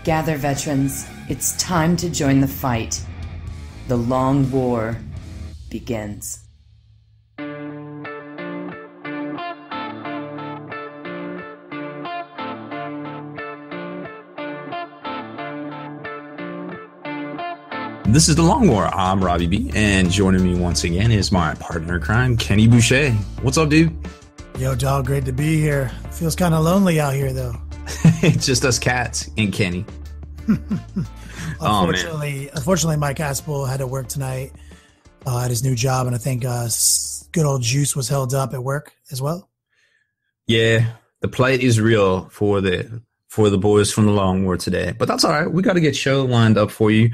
Gather, veterans. It's time to join the fight. The long war begins. This is The Long War. I'm Robbie B, and joining me once again is my partner in crime, Kenny Boucher. What's up, dude? Yo, dog, great to be here. Feels kind of lonely out here, though. It's just us cats and Kenny. Unfortunately, Mike Aspel had to work tonight at his new job, and I think good old Juice was held up at work as well. Yeah, the plight is real for the boys from The Long War today, but that's all right. We got to get show lined up for you.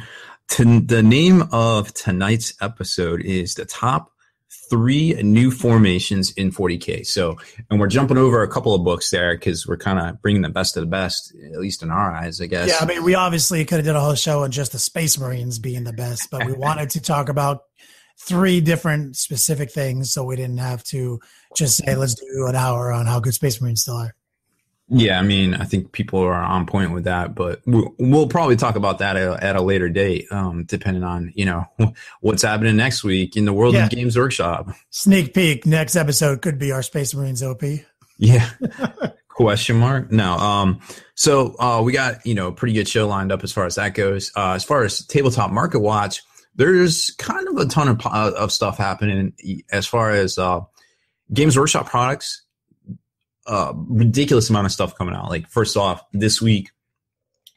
The name of tonight's episode is the top 3 new formations in 40k. And we're jumping over a couple of books there because we're kind of bringing the best of the best, at least in our eyes, I guess. Yeah, I mean, we obviously could have did a whole show on just the Space Marines being the best, but we wanted to talk about 3 different specific things, so we didn't have to just say, let's do an hour on how good Space Marines still are. Yeah, I mean, I think people are on point with that, but we'll probably talk about that at a later date, depending on, what's happening next week in the world of Games Workshop. Sneak peek, next episode could be our Space Marines OP. Yeah. Question mark? No. So we got, a pretty good show lined up as far as that goes. As far as Tabletop Market Watch, there's kind of a ton of stuff happening as far as Games Workshop products. Ridiculous amount of stuff coming out. Like, first off, this week,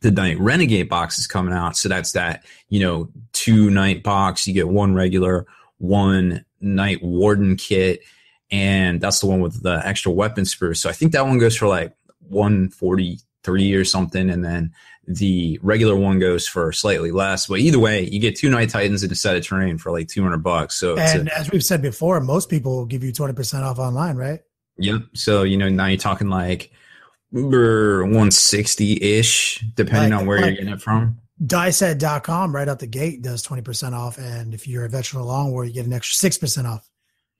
the Knight Renegade box is coming out. So that's that, 2 Knight box. You get 1 regular, 1 Knight Warden kit. And that's the one with the extra weapon sprue. So I think that one goes for like $143 or something. And then the regular one goes for slightly less. But either way, you get 2 Knight Titans and a set of terrain for like $200. So, as we've said before, most people will give you 20% off online, right? Yep. So, now you're talking like 160-ish, depending on where you're getting it from. Dieset.com right out the gate does 20% off. And if you're a veteran of Long War, you get an extra 6% off.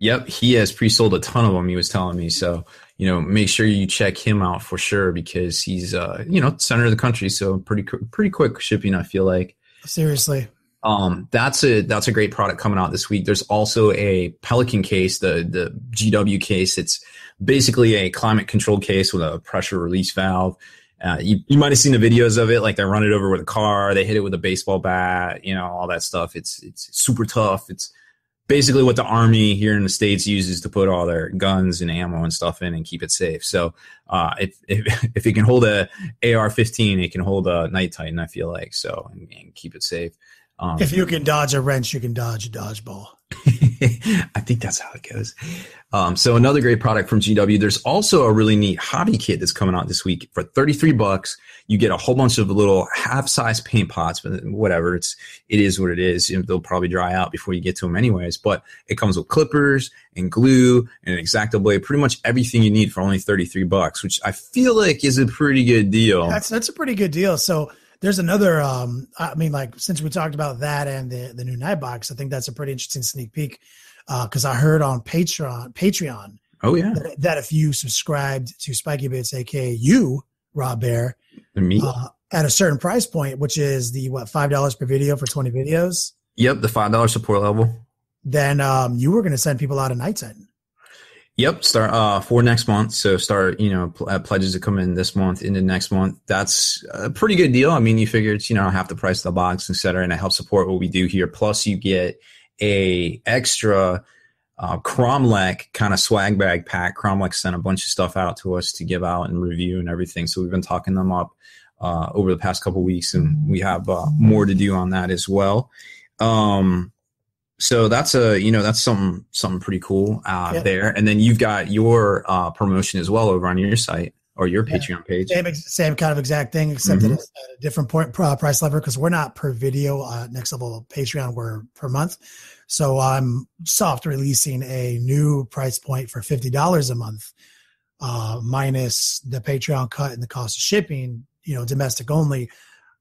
Yep. He has pre-sold a ton of them, he was telling me. So, make sure you check him out for sure, because he's, center of the country. So pretty quick shipping, I feel like. Seriously. That's a great product coming out this week. There's also a Pelican case, the GW case. It's basically a climate controlled case with a pressure release valve. You might have seen the videos of it. Like, they run it over with a car, they hit it with a baseball bat, all that stuff. It's super tough. It's basically what the Army here in the States uses to put all their guns and ammo and stuff in and keep it safe. So, if it can hold a AR-15, it can hold a Knight Titan, I feel like, so, and keep it safe. If you can dodge a wrench, you can dodge a dodgeball. I think that's how it goes. So another great product from GW. There's also a really neat hobby kit that's coming out this week for $33. You get a whole bunch of little half-size paint pots, but whatever. It is what it is. They'll probably dry out before you get to them anyways. But it comes with clippers and glue and an X-Acto blade. Pretty much everything you need for only $33, which I feel like is a pretty good deal. That's a pretty good deal. So there's another, since we talked about that and the new Night box, I think that's a pretty interesting sneak peek, because I heard on Patreon, oh yeah, that if you subscribed to Spikey Bits, aka you, Rob Bear, and me, at a certain price point, which is the $5 per video for 20 videos. Yep, the $5 support level. Then you were going to send people out a Night Titan. Yep, start for next month. So start, pledges to come in this month into next month. That's a pretty good deal. I mean, you figure it's, half the price of the box, et cetera, and it helps support what we do here. Plus, you get a extra Cromlech kind of swag bag pack. Cromlech sent a bunch of stuff out to us to give out and review and everything. So we've been talking them up over the past couple of weeks, and we have more to do on that as well. So that's that's something pretty cool there. And then you've got your promotion as well over on your site or your Patreon page. Same kind of exact thing, except that it's at a different price level, because we're not per video. Next level Patreon, we're per month. So I'm soft releasing a new price point for $50 a month, minus the Patreon cut and the cost of shipping, domestic only.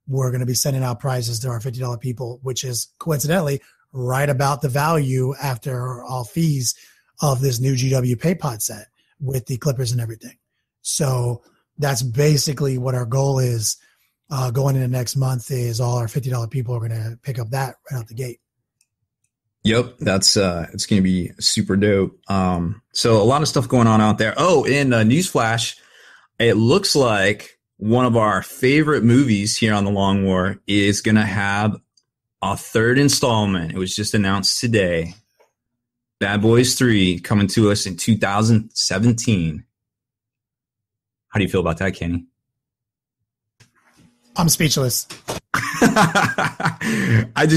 We're going to be sending out prizes to our $50 people, which is coincidentally right about the value after all fees of this new GW pay pod set with the clippers and everything. So that's basically what our goal is going into next month is all our $50 people are going to pick up that right out the gate. Yep, that's it's going to be super dope. So a lot of stuff going on out there. Oh, and newsflash, it looks like one of our favorite movies here on the Long War is going to have a third installment. It was just announced today. Bad Boys 3 coming to us in 2017. How do you feel about that, Kenny? I'm speechless.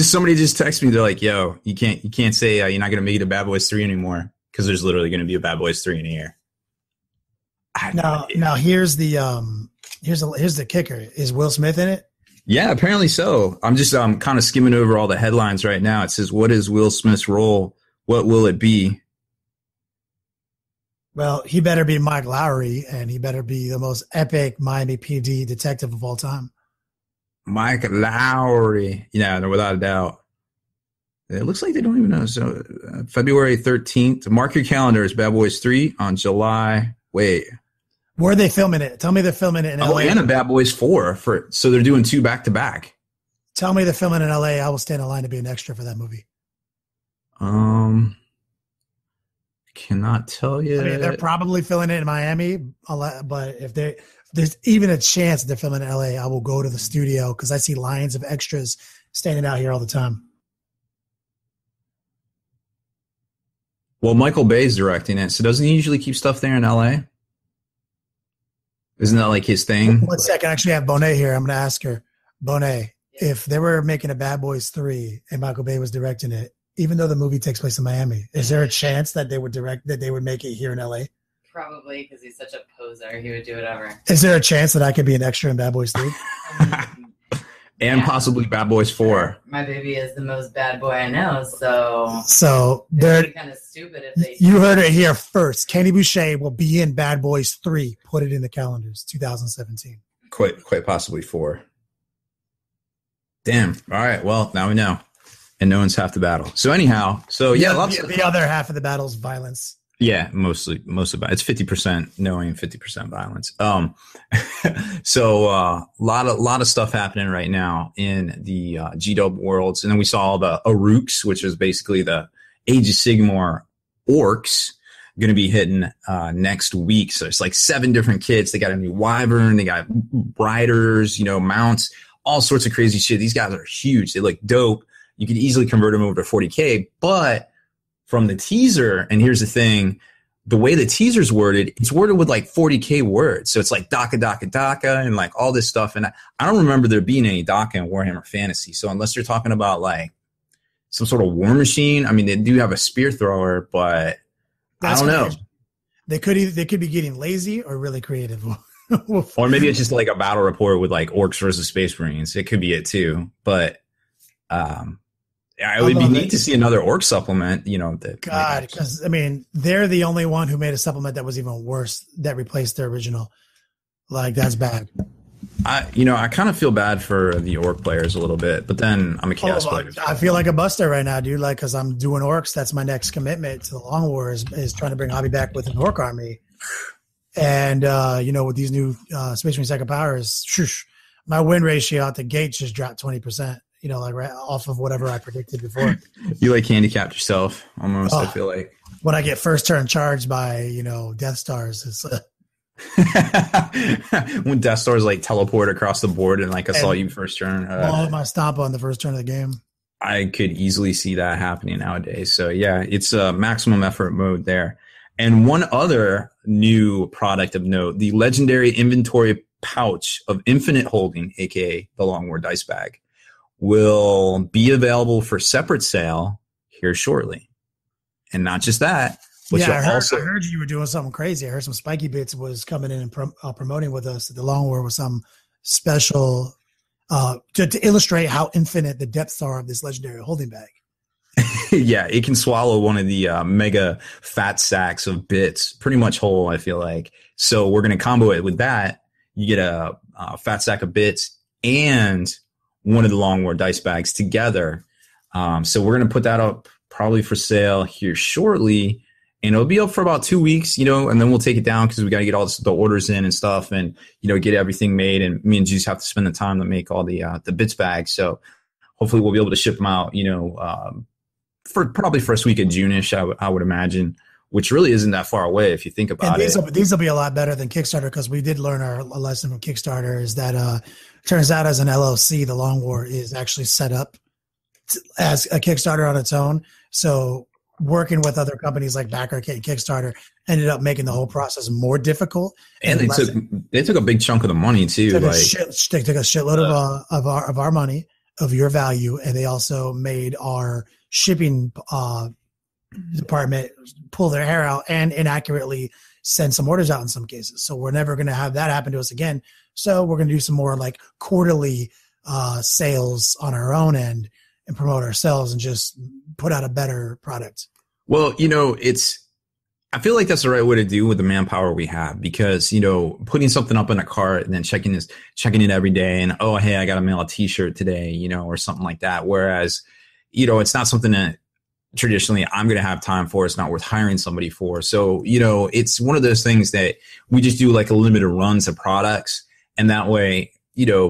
Somebody just texted me. They're like, "Yo, you can't say you're not going to make it a Bad Boys 3 anymore because there's literally going to be a Bad Boys 3 in a year." Now here's the kicker. Is Will Smith in it? Yeah, apparently so. I'm just kind of skimming over all the headlines right now. It says, "What is Will Smith's role? What will it be?" Well, he better be Mike Lowry, and he better be the most epic Miami PD detective of all time. Mike Lowry. Yeah, no, without a doubt. It looks like they don't even know. So February 13th. Mark your calendars. Bad Boys 3 on July. Wait. Where are they filming it? Tell me they're filming it in LA. And a Bad Boys 4. So they're doing 2 back-to-back. Tell me they're filming in LA. I will stand in line to be an extra for that movie. Cannot tell you. I mean, they're probably filming it in Miami, but if there's even a chance that they're filming in LA, I will go to the studio because I see lines of extras standing out here all the time. Well, Michael Bay's directing it, so doesn't he usually keep stuff there in LA? Isn't that like his thing? 1 second. I actually have Bonet here. I'm going to ask her. Bonet, if they were making a Bad Boys 3 and Michael Bay was directing it, even though the movie takes place in Miami, is there a chance that they would make it here in LA? Probably, because he's such a poser. He would do whatever. Is there a chance that I could be an extra in Bad Boys 3? And possibly Bad Boys 4. My baby is the most bad boy I know, so they're kind of stupid if they. You heard it here first. Kenny Boucher will be in Bad Boys 3. Put it in the calendars, 2017. Quite possibly 4. Damn. All right. Well, now we know. And no one's half the battle. So anyhow, the other half of the battle is violence. Yeah, most of it. It's 50% knowing, 50% violence. So a lot of stuff happening right now in the G-Dub worlds. And then we saw the Aruks, which is basically the Age of Sigmar orcs, going to be hitting next week. So it's like 7 different kits. They got a new wyvern. They got riders, mounts, all sorts of crazy shit. These guys are huge. They look dope. You could easily convert them over to 40K, but from the teaser, and here's the thing, the way the teaser's worded, it's worded with like 40K words. So it's like DACA, and like all this stuff. And I don't remember there being any DACA in Warhammer Fantasy. So unless you're talking about like some sort of war machine, I mean, they do have a spear thrower, but I don't know. They could be getting lazy or really creative. Or maybe it's just like a battle report with like orcs versus space marines. It could be it too. But it would be neat to see another orc supplement, God, because I mean, they're the only one who made a supplement that was even worse that replaced their original. Like, that's bad. I kind of feel bad for the orc players a little bit, but then I'm a chaos player. I feel like a buster right now, dude. Like, because I'm doing orcs. That's my next commitment to the Long War is trying to bring hobby back with an orc army. And with these new Space Marine Second Powers, my win ratio out the gate just dropped 20%. Right off of whatever I predicted before. You like handicapped yourself almost, I feel like. When I get first turn charged by, Death Stars, it's when Death Stars like teleport across the board and like assault you first turn. All of my stomp on the first turn of the game. I could easily see that happening nowadays. So yeah, it's a maximum effort mode there. And one other new product of note, the legendary inventory pouch of infinite holding, aka the Long War dice bag, will be available for separate sale here shortly. And not just that, but I heard you were doing something crazy. I heard some Spikey Bits was coming in and promoting with us at the Long War with some special to illustrate how infinite the depths are of this legendary holding bag. Yeah, it can swallow one of the mega fat sacks of bits pretty much whole, I feel like. So we're going to combo it with that. You get a fat sack of bits and one of the Long War dice bags together. So we're going to put that up probably for sale here shortly. and it'll be up for about 2 weeks, and then we'll take it down because we got to get all the orders in and stuff, and get everything made. And me and Juice have to spend the time to make all the bits bags. So hopefully we'll be able to ship them out, for probably first week of June-ish, I would imagine, which really isn't that far away if you think about it. These will be a lot better than Kickstarter, because we did learn our lesson from Kickstarter is that turns out as an LLC, the Long War is actually set up as a Kickstarter on its own. So working with other companies like BackerKit and Kickstarter ended up making the whole process more difficult. And they took a big chunk of the money too. They took a shitload of our money, of your value, and they also made our shipping department pull their hair out and inaccurately send some orders out in some cases. So we're never going to have that happen to us again. So we're going to do some more like quarterly sales on our own end and promote ourselves and just put out a better product. Well, I feel like that's the right way to do with the manpower we have, because, putting something up in a cart and then checking it every day and, oh, hey, I got to mail a t-shirt today, or something like that. Whereas, it's not something that traditionally I'm going to have time for. It's not worth hiring somebody for. So, it's one of those things that we just do like a limited runs of products. And that way,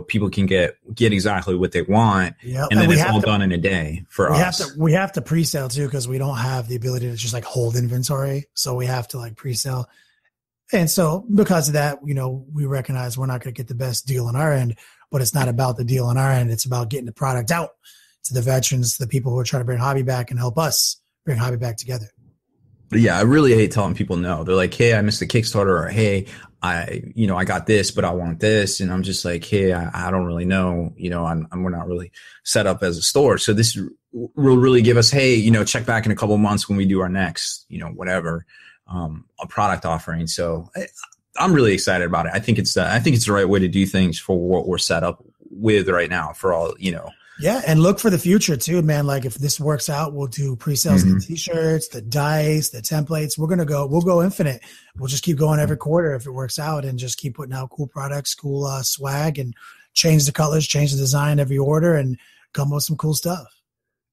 people can get exactly what they want. Yep. And then it's all done in a day for us. We have to pre-sale too, because we don't have the ability to just like hold inventory. So we have to like pre-sale. And so because of that, we recognize we're not going to get the best deal on our end, but it's not about the deal on our end. It's about getting the product out to the veterans, to the people who are trying to bring hobby back and help us bring hobby back together. Yeah, I really hate telling people no. They're like, hey, I missed the Kickstarter, or hey, I got this, but I want this. And I'm just like, hey, I don't really know. We're not really set up as a store. So this will really give us, hey, check back in a couple of months when we do our next, whatever, a product offering. So I'm really excited about it. I think it's the right way to do things for what we're set up with right now for all, Yeah, and look for the future too, man. Like if this works out, we'll do pre-sales of the t-shirts, the dice, the templates. We'll go infinite. We'll just keep going every quarter if it works out, and just keep putting out cool products, cool swag, and change the colors, change the design every order, and come up with some cool stuff.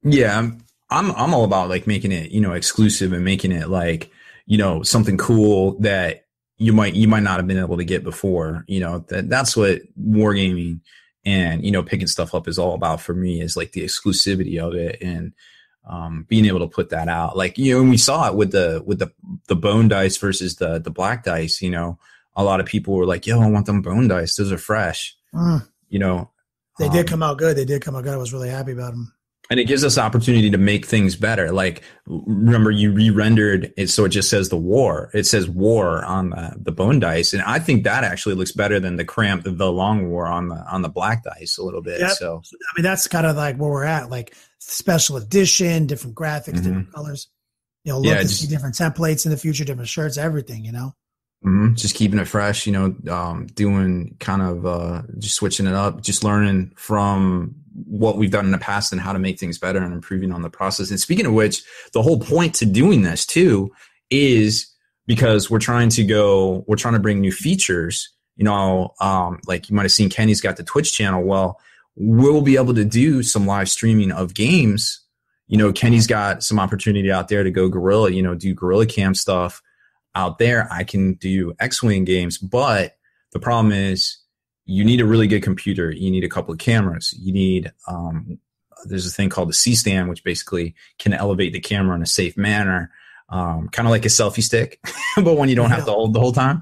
Yeah, I'm all about like making it, exclusive, and making it like, something cool that you might not have been able to get before. That's what wargaming and, picking stuff up is all about for me, is like the exclusivity of it, and being able to put that out. Like, and we saw it with the bone dice versus the black dice. A lot of people were like, yo, I want them bone dice. Those are fresh. They did come out good. I was really happy about them. And it gives us opportunity to make things better. Like, remember, you re-rendered it so it just says the war. It says war on the bone dice, and I think that actually looks better than the long war on the black dice a little bit. Yep. So I mean, that's kind of like where we're at. Like special edition, different graphics, different colors. See different templates in the future, different shirts, everything. Just keeping it fresh. Doing kind of just switching it up, just learning from what we've done in the past and how to make things better and improving on the process. And speaking of which, the whole point to doing this too is because we're trying to bring new features, like you might've seen Kenny's got the Twitch channel. Well, we'll be able to do some live streaming of games. Kenny's got some opportunity out there to go guerrilla, do guerrilla cam stuff out there. I can do X-Wing games, but the problem is, you need a really good computer. You need a couple of cameras. You need, there's a thing called the C-stand, which basically can elevate the camera in a safe manner, kind of like a selfie stick, but one you don't have to hold the whole time.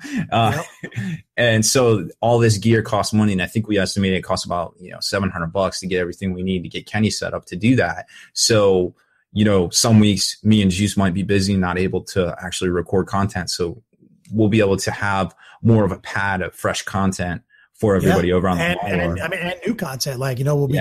And so all this gear costs money. And I think we estimated it costs about, $700 to get everything we need to get Kenny set up to do that. So, some weeks me and Juice might be busy and not able to actually record content. So we'll be able to have more of a pad of fresh content for everybody over on the floor. And new content, like, we'll be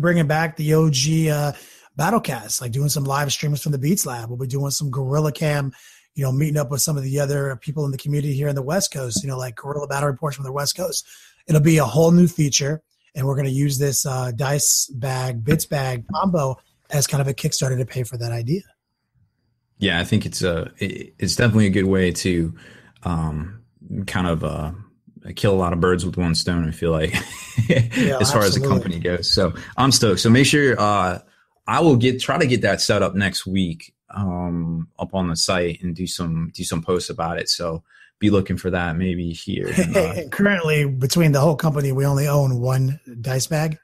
bringing back the OG Battlecast, like doing some live streams from the Beats Lab. We'll be doing some Guerrilla Cam, meeting up with some of the other people in the community here in the West Coast, like Guerrilla Battle Reports from the West Coast. It'll be a whole new feature, and we're going to use this dice bag, bits bag combo as kind of a Kickstarter to pay for that idea. Yeah, I think it's definitely a good way to kind of kill a lot of birds with one stone, I feel like, as far as the company goes. So I'm stoked. So make sure I will try to get that set up next week. up on the site and do some posts about it. So be looking for that maybe here. Currently, between the whole company, we only own one dice bag.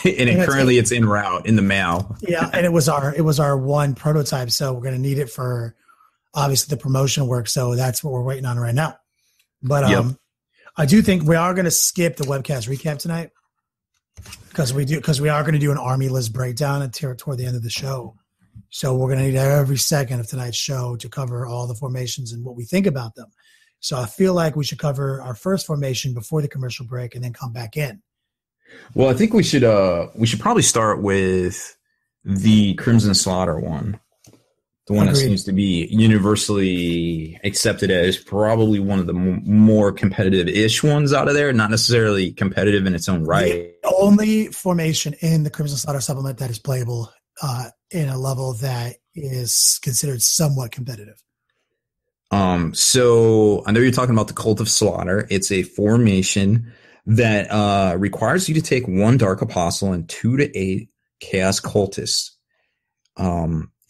And currently it's en route in the mail. Yeah, and it was our one prototype, so we're going to need it for obviously the promotion work. So that's what we're waiting on right now. But I do think we are going to skip the webcast recap tonight because we are going to do an army list breakdown toward the end of the show. So we're going to need every second of tonight's show to cover all the formations and what we think about them. So I feel like we should cover our first formation before the commercial break and then come back in. Well, I think we should probably start with the Crimson Slaughter one. The one Agreed. That seems to be universally accepted as probably one of the more competitive-ish ones out of there. Not necessarily competitive in its own right. The only formation in the Crimson Slaughter supplement that is playable in a level that is considered somewhat competitive. So I know you're talking about the Cult of Slaughter. It's a formation that requires you to take 1 Dark Apostle and 2 to 8 Chaos Cultists.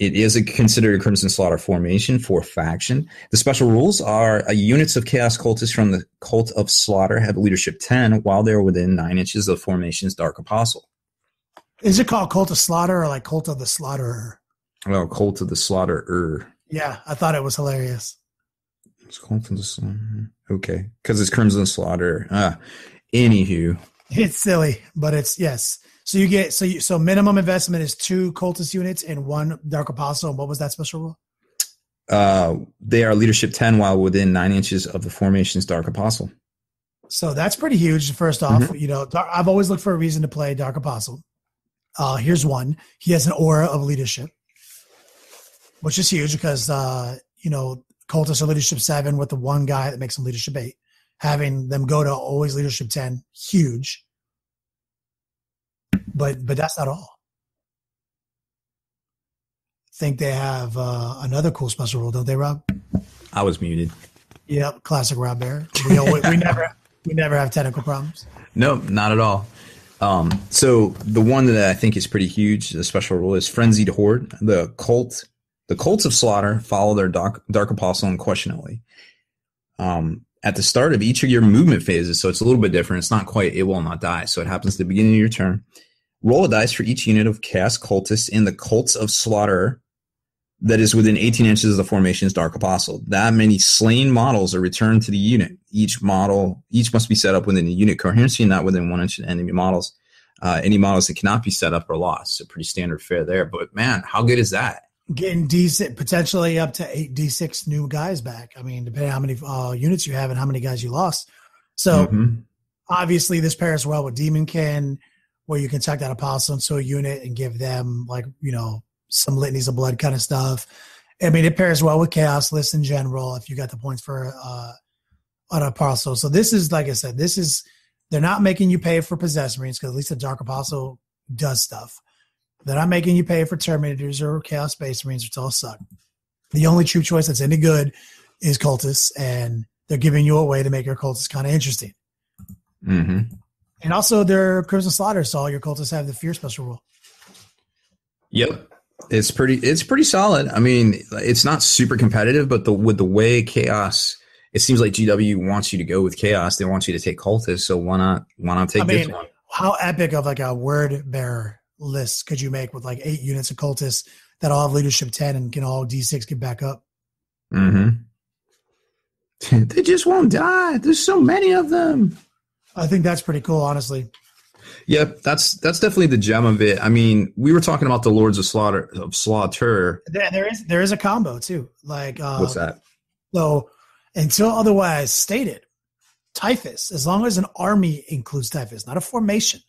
It is considered a Crimson Slaughter formation for faction. The special rules are units of Chaos Cultists from the Cult of Slaughter have leadership 10 while they're within 9 inches of formation's Dark Apostle. Is it called Cult of Slaughter or like Cult of the Slaughterer? Well, Cult of the Slaughterer. Yeah, I thought it was hilarious. It's Cult of the Slaughter. Okay, because it's Crimson Slaughter. Anywho. It's silly, but it's, yes. So you get, so minimum investment is 2 cultist units and 1 Dark Apostle. And what was that special rule? They are leadership 10 while within 9 inches of the formation's Dark Apostle. So that's pretty huge. First off, I've always looked for a reason to play Dark Apostle. Here's one. He has an aura of leadership, which is huge because, cultists are leadership 7 with the one guy that makes them leadership 8. Having them go to always leadership 10, huge. But that's not all. I think they have another cool special rule, don't they, Rob? I was muted. Yep, classic Rob Bear. We never have technical problems. No, not at all. So the one that I think is pretty huge, the special rule is Frenzied Horde. The cults of Slaughter follow their Dark Apostle unquestionably. At the start of each of your movement phases, so it's a little bit different. It's not quite it will not die. So it happens at the beginning of your turn. Roll a dice for each unit of Chaos Cultists in the Cults of Slaughter that is within 18 inches of the formation's Dark Apostle. That many slain models are returned to the unit. Each must be set up within the unit coherency and not within 1 inch of enemy models. Any models that cannot be set up are lost. So pretty standard fare there. But man, how good is that? Getting D6, potentially up to 8 D6 new guys back. I mean, depending on how many units you have and how many guys you lost. So obviously this pairs well with Demonkin, where you can check that apostle into a unit and give them some litanies of blood kind of stuff. I mean, it pairs well with chaos lists in general if you got the points for an apostle. So this is, like I said, they're not making you pay for possessed marines because at least the Dark Apostle does stuff. They're not making you pay for Terminators or Chaos Space Marines, which all suck. The only troop choice that's any good is cultists, and they're giving you a way to make your cultists kind of interesting. Mm-hmm. And also, they're Crimson Slaughter, so all your cultists have the Fear special rule. Yep. It's pretty solid. I mean, it's not super competitive, but with the way Chaos, it seems like GW wants you to go with Chaos. They want you to take cultists, so why not take this one? How epic of like a word bearer list could you make with like 8 units of cultists that all have leadership 10 and can all D6 get back up? Mm-hmm. They just won't die. There's so many of them. I think that's pretty cool, honestly. Yep, that's definitely the gem of it. I mean, we were talking about the Lords of Slaughter. There is a combo too. Like what's that? So until otherwise stated, Typhus, as long as an army includes Typhus, not a formation.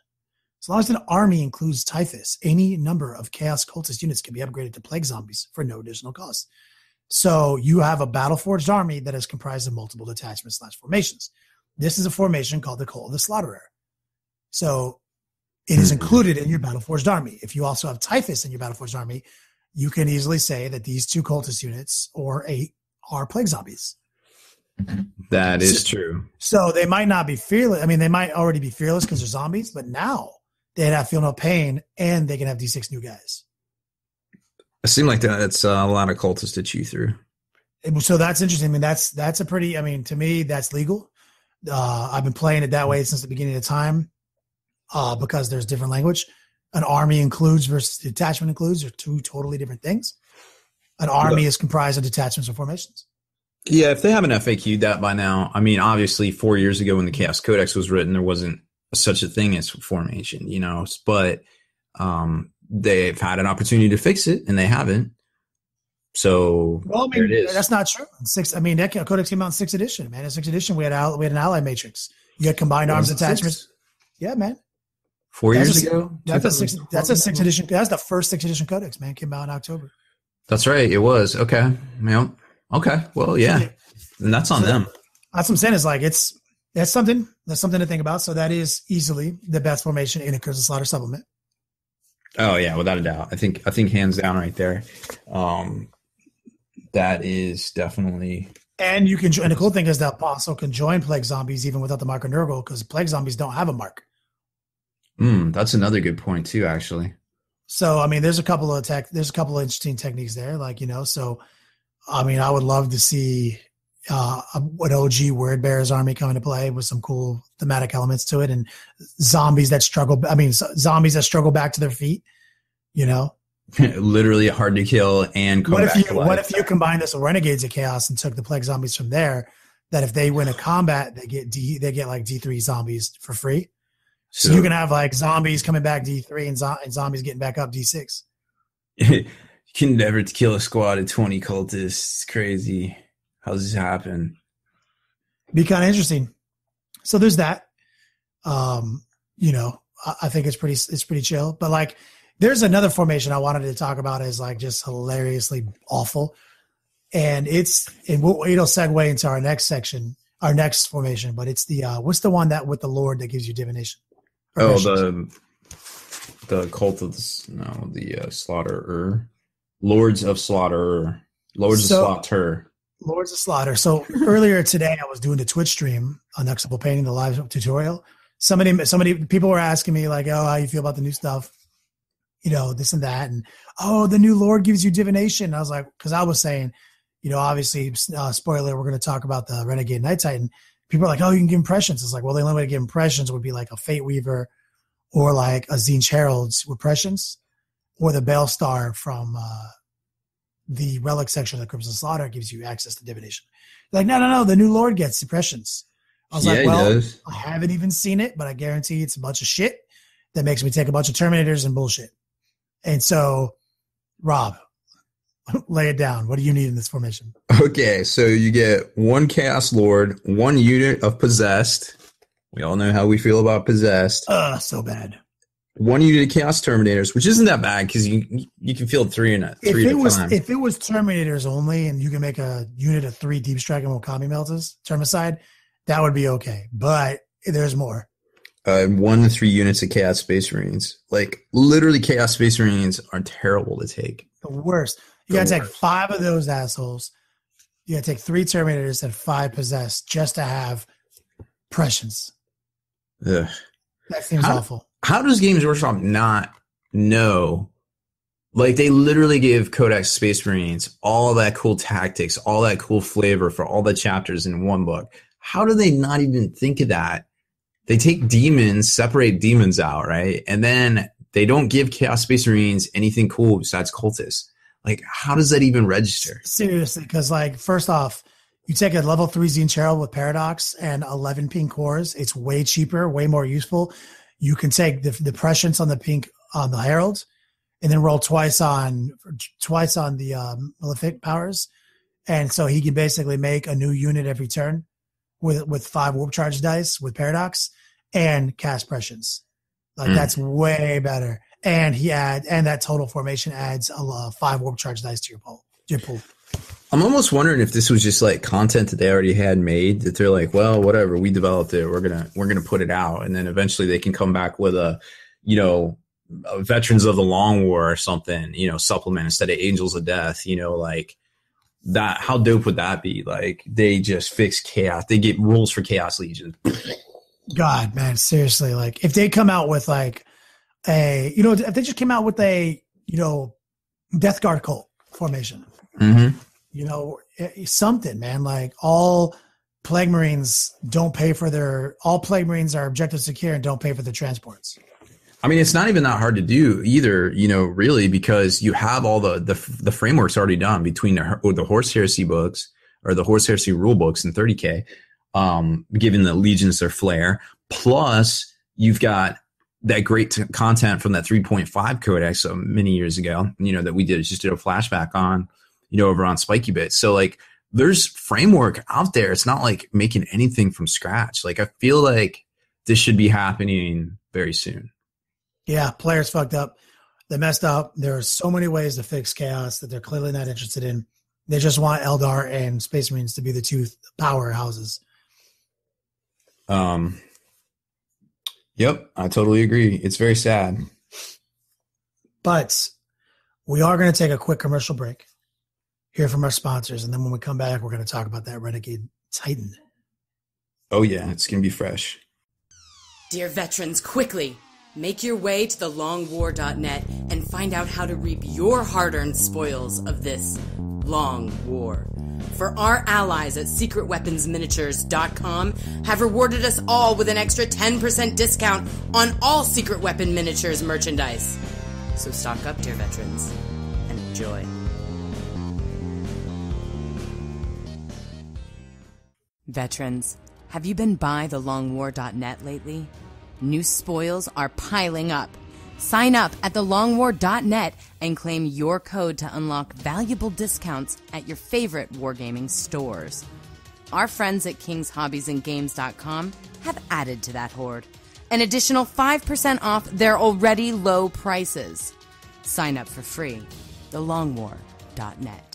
As long as an army includes Typhus, any number of Chaos Cultist units can be upgraded to Plague Zombies for no additional cost. So you have a battle-forged army that is comprised of multiple detachments/formations. This is a formation called the Cult of the Slaughterer. So it is included in your battle-forged army. If you also have Typhus in your battle-forged army, you can easily say that these 2 cultist units, or 8, are Plague Zombies. That is true. So they might not be fearless. I mean, they might already be fearless because they're zombies, but now they'd have Feel No Pain and they can have D6 new guys. It seemed like that's a lot of cultists to chew through. So that's interesting. I mean, that's a pretty. I mean, to me, that's legal. I've been playing it that way since the beginning of time, because there's different language. An army includes versus detachment includes are two totally different things. An army is comprised of detachments and formations. Yeah, if they haven't FAQ'd that by now, I mean, obviously 4 years ago when the Chaos Codex was written, there wasn't such a thing as formation, but they've had an opportunity to fix it and they haven't. So there it is. That's not true. That Codex came out in 6th edition, man. In 6th edition, we had an ally matrix. You had combined arms attachments. Yeah, man. 4 years ago? That's a 6th edition. That's the first 6th edition Codex, man. Came out in October. That's right. It was. Okay. Yeah. Okay. Well, yeah. And that's on them. That's what I'm saying is like, that's something to think about. So that is easily the best formation in a Curse of Slaughter supplement. Oh yeah, without a doubt. I think hands down right there. That is definitely. And you can, and the cool thing is that Apostle can join Plague Zombies even without the Mark of Nurgle, because Plague Zombies don't have a mark. That's another good point too, actually. So I mean, there's a couple of interesting techniques there, So I mean, I would love to see an OG Word Bearers army come into play with some cool thematic elements to it, and zombies that struggle back to their feet. Literally hard to kill and come back to life. What if you combine this with Renegades of Chaos and took the Plague Zombies from there? That if they win a combat, they get like D3 zombies for free. So you can have like zombies coming back D3 and zombies getting back up D6. You can never kill a squad of 20 cultists. It's crazy. How does this happen? Be kind of interesting. So there's that. I think it's pretty chill. But like, there's another formation I wanted to talk about as like just hilariously awful, and it'll segue into our next section, our next formation. But it's the what's the one that with the Lord that gives you divination? The cult of the slaughterer, Lords of Slaughter, Lords of Slaughter. Lords of Slaughter. So earlier today, I was doing the Twitch stream on Next Level Painting, the live tutorial. Somebody, people were asking me like, "Oh, how you feel about the new stuff?" This and that, and the new Lord gives you divination. I was like, because I was saying, obviously, spoiler, we're going to talk about the Renegade Night Titan. People are like, "Oh, you can give impressions." It's like, well, the only way to give impressions would be like a Fate Weaver, or like a Tzeentch Herald's with impressions, or the Bale Star from the relic section of the Crimson Slaughter gives you access to divination. They're like, no, the new Lord gets suppressions. I was like, well, I haven't even seen it, but I guarantee it's a bunch of shit that makes me take a bunch of Terminators and bullshit. And so, Rob, lay it down. What do you need in this formation? Okay, so you get one Chaos Lord, one unit of Possessed. We all know how we feel about Possessed. So bad. One unit of Chaos Terminators, which isn't that bad because you can field three at a time. If it was Terminators only and you can make a unit of 3 Deep Strike and Wakami Meltas, Termicide, that would be okay. But there's more. 1 to 3 units of Chaos Space Marines. Like, literally, Chaos Space Marines are terrible to take. The worst. You got to take 5 of those assholes. You got to take 3 Terminators and 5 Possessed just to have Prescience. Ugh. That seems awful. How does Games Workshop not know? Like, they literally give Codex Space Marines all that cool tactics, all that cool flavor for all the chapters in one book. How do they not even think of that? They take demons, separate demons out, right? And then they don't give Chaos Space Marines anything cool besides cultists. Like, how does that even register? Seriously, because, like, first off, you take a level 3 Tzeentch Herald with Paradox and 11 pink cores. It's way cheaper, way more useful. You can take the prescience on the pink on the Herald, and then roll twice on the Malefic powers, and so he can basically make a new unit every turn with 5 warp charge dice with Paradox and cast prescience. Like that's way better. And that total formation adds 5 warp charge dice to your pool. I'm almost wondering if this was just like content that they already had made, that they're like, well, whatever, we developed it, we're gonna put it out, and then eventually they can come back with a Veterans of the Long War or something, supplement instead of Angels of Death, like that. How dope would that be? Like, they just fix chaos. They get rules for Chaos Legion. God, man, seriously, like if they come out with like if they just came out with a Death Guard cult formation. Mm-hmm. You know, something, man. Like all Plague Marines don't pay for all Plague Marines are objective secure and don't pay for their transports. I mean, it's not even that hard to do either, you know, really, because you have all the frameworks already done between the Horse Heresy books or the Horse Heresy rule books in 30K, giving the legions their flair. Plus, you've got that great content from that 3.5 codex many years ago, you know, that we just did a flashback on, you know, over on Spikey Bits. So like there's framework out there. It's not like making anything from scratch. Like I feel like this should be happening very soon. Yeah, players fucked up. They messed up. There are so many ways to fix chaos that they're clearly not interested in. They just want Eldar and Space Marines to be the two powerhouses. Yep, I totally agree. It's very sad. But we are going to take a quick commercial break, hear from our sponsors, and then when we come back, we're going to talk about that Renegade Titan. Oh, yeah, it's going to be fresh. Dear veterans, quickly, make your way to thelongwar.net and find out how to reap your hard-earned spoils of this long war. For our allies at secretweaponsminiatures.com have rewarded us all with an extra 10% discount on all Secret Weapon Miniatures merchandise. So stock up, dear veterans, and enjoy. Veterans, have you been by thelongwar.net lately? New spoils are piling up. Sign up at thelongwar.net and claim your code to unlock valuable discounts at your favorite wargaming stores. Our friends at kingshobbiesandgames.com have added to that horde. An additional 5% off their already low prices. Sign up for free. thelongwar.net.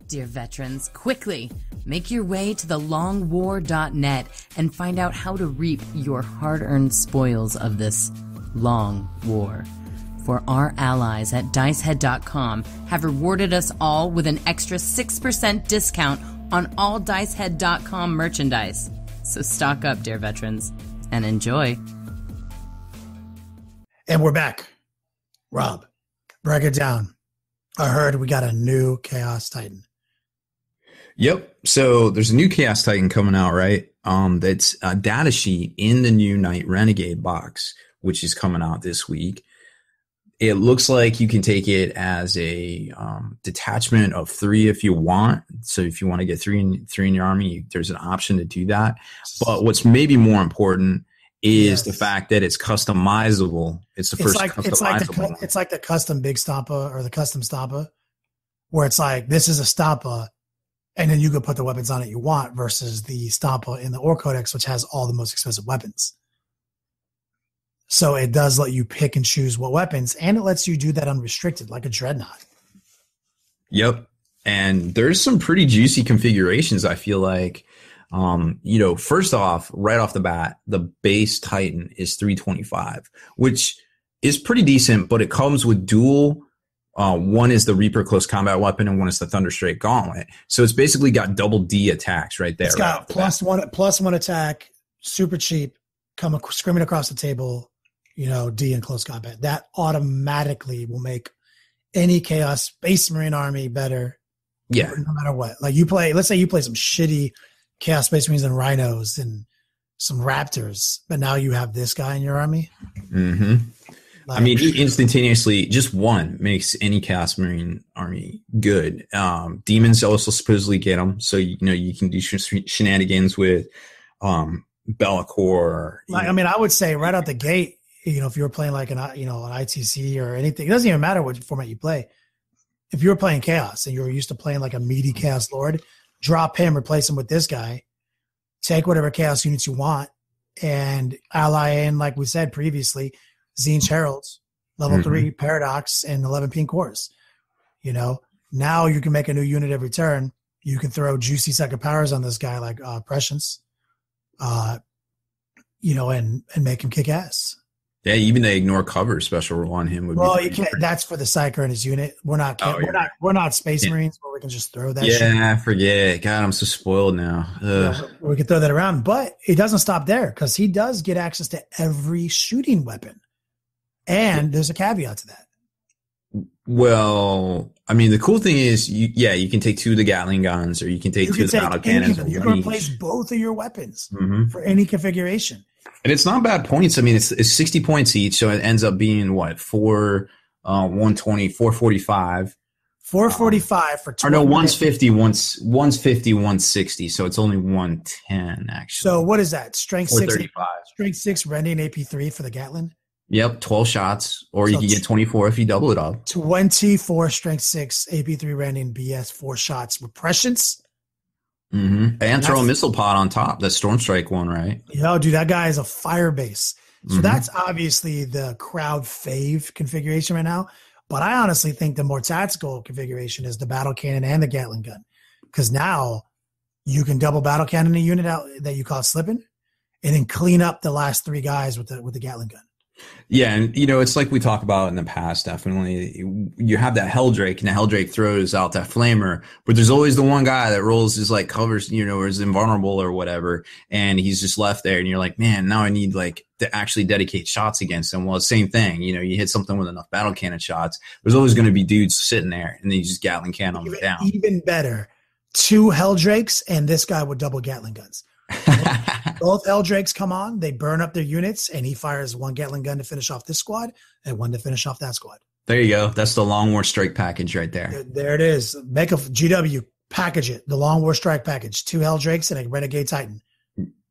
Dear veterans, quickly, make your way to thelongwar.net and find out how to reap your hard-earned spoils of this long war. For our allies at dicehead.com have rewarded us all with an extra 6% discount on all dicehead.com merchandise. So stock up, dear veterans, and enjoy. And we're back. Rob, break it down. I heard we got a new Chaos Titan. Yep. So there's a new Chaos Titan coming out, right? That's a data sheet in the new Knight Renegade box, which is coming out this week. It looks like you can take it as a detachment of 3 if you want. So if you want to get three in your army, there's an option to do that. But what's maybe more important is the fact that it's customizable. It's the first customizable. It's like the custom Big Stampa or the custom Stampa, where it's like, this is a Stampa, and then you can put the weapons on it you want, versus the Stampa in the Ore Codex, which has all the most expensive weapons. So it does let you pick and choose what weapons, and it lets you do that unrestricted, like a Dreadnought. Yep. And there's some pretty juicy configurations, I feel like. You know, first off, right off the bat, the base Titan is 325, which is pretty decent, but it comes with dual. One is the Reaper close combat weapon, and one is the Thunderstrike Gauntlet. So it's basically got double D attacks right there. It's got plus one attack, super cheap, come screaming across the table, you know, D in close combat. That automatically will make any Chaos Space Marine army better. Yeah. No matter what. Like let's say you play some shitty Chaos Space Marines and Rhinos and some Raptors, but now you have this guy in your army. Mm-hmm. I mean, he instantaneously, just one makes any Chaos Marine army good. Demons also supposedly get them, so you know you can do shenanigans with Be'lakor. I mean, I would say right out the gate, you know, if you were playing like an ITC or anything, it doesn't even matter what format you play. If you were playing Chaos and you were used to playing like a meaty Chaos Lord, drop him, replace him with this guy, take whatever Chaos units you want, and ally in, like we said previously, Tzeentch Heralds, level 3 Paradox, and 11 Pink Cores. You know, now you can make a new unit every turn. You can throw juicy second powers on this guy like Prescience, you know, and make him kick ass. Yeah, even the ignore cover special rule on him would be you can't. That's for the Psyker and his unit. We're not Space Marines where we can just throw that. Yeah, shit. Forget. God, I'm so spoiled now. Yeah, we can throw that around, but it doesn't stop there because he does get access to every shooting weapon. And there's a caveat to that. Well, I mean, the cool thing is, you can take 2 of the Gatling guns, or you can take 2 of the battle cannons. You can replace both of your weapons for any configuration. And it's not bad points. I mean, it's 60 points each, so it ends up being what, 120, 445. 445 for 20. Or no, one's 50, one's 50, 160. So it's only 110 actually. So what is that? Strength 6, 435. rending AP3 for the Gatling. Yep, 12 shots, or you can get 24 if you double it up. 24 strength 6 AP3 rending BS 4 shots with prescience. And throw a missile pod on top. That Storm Strike one, right? Yo, dude, that guy is a fire base. So that's obviously the crowd fave configuration right now. But I honestly think the more tactical configuration is the battle cannon and the Gatling gun, because now you can double battle cannon a unit out that you caught slipping, and then clean up the last 3 guys with the Gatling gun. Yeah, and it's like we talked about in the past, definitely. You have that Helldrake, and the Helldrake throws out that flamer, but there's always the one guy that rolls his like covers, or is invulnerable or whatever, and he's just left there, and you're like, man, now I need like to actually dedicate shots against him. Well, same thing, you hit something with enough battle cannon shots, there's always going to be dudes sitting there, and then you just Gatling cannon them down. Even better, 2 Helldrakes and this guy with double Gatling guns. Both Helldrakes come on, they burn up their units, and he fires 1 Gatling gun to finish off this squad and 1 to finish off that squad. There you go. That's the Long War Strike package right there. There it is. Make a GW, package it. The Long War Strike package. 2 Helldrakes and a Renegade Titan.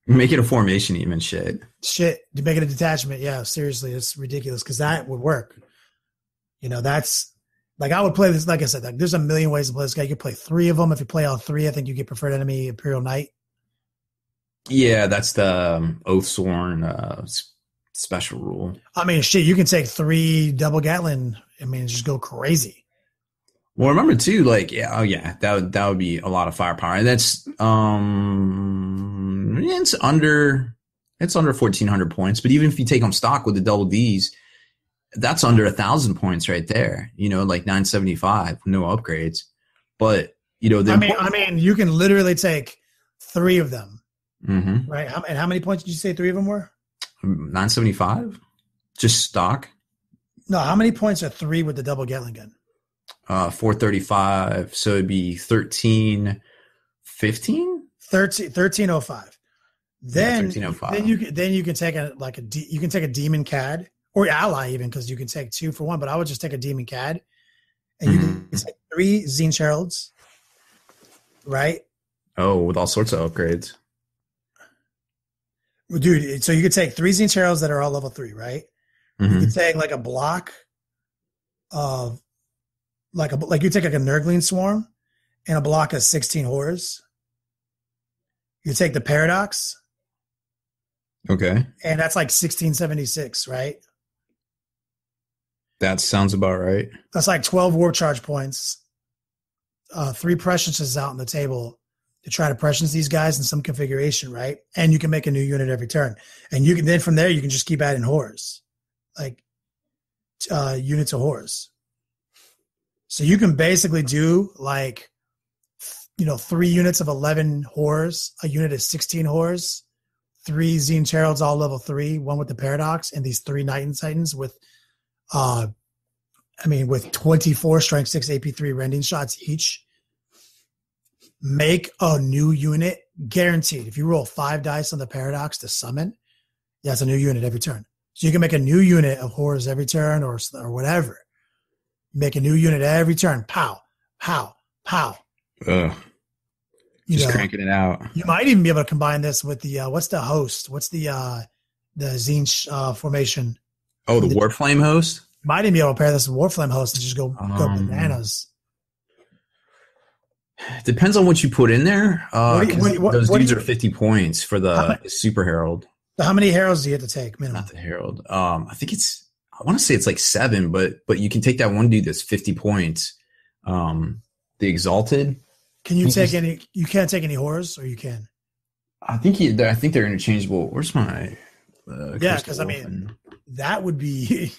Make it a formation even, shit. To make it a detachment. Yeah, seriously, it's ridiculous, because that would work. That's like, I would play this, like I said, like there's a million ways to play this guy. You could play 3 of them. If you play all 3, I think you get Preferred Enemy Imperial Knight. Yeah, that's the Oathsworn special rule. I mean, shit, you can take 3 double Gatling. I mean, just go crazy. Well, remember too, like, that would be a lot of firepower. And that's it's under 1,400 points. But even if you take them stock with the double Ds, that's under 1,000 points right there. Like 975, no upgrades. But I mean, you can literally take 3 of them. Right. And how many points did you say 3 of them were? 975, just stock. No, how many points are 3 with the double Gatling gun? 435. So it'd be 1315. 1305. Then 1305. Then you can take a demon cad or ally, even, because you can take 2 for 1. But I would just take a demon cad, and you can take 3 Tzeentch Heralds. Right. Oh, with all sorts of upgrades. Dude, so you could take 3 Tzeentch Heralds that are all level 3, right? You could take like a block of like you take like a Nurgling Swarm and a block of 16 Horrors. You take the Paradox. Okay. And that's like 1676, right? That sounds about right. That's like 12 Warp Charge points. 3 Presciences out on the table to try to prescience these guys in some configuration, right? And you can make a new unit every turn. And you can then from there, you can just keep adding Horrors. Like units of Horrors. So you can basically do like, 3 units of 11 Horrors, a unit of 16 Horrors, 3 Tzeentch Heralds, all level 3, 1 with the Paradox, and these 3 Titans with, with 24 strength 6 AP3 rending shots each. Make a new unit, guaranteed. If you roll 5 dice on the Paradox to summon, that's a new unit every turn. So you can make a new unit of Horrors every turn, or whatever. Make a new unit every turn. Pow, pow, pow. Just cranking it out. You might even be able to combine this with the what's the host? What's the Tzeentch formation? Oh, the Warflame host? You might even be able to pair this with Warflame host and just go bananas. Depends on what you put in there. Those dudes are 50 points for the Super Herald. How many Heralds do you have to take minimum? Not the Herald. I want to say it's like 7, but you can take that one dude that's 50 points. The Exalted. Can you take any? You can't take any Horrors, or you can? I think they're interchangeable. Where's my? Because that would be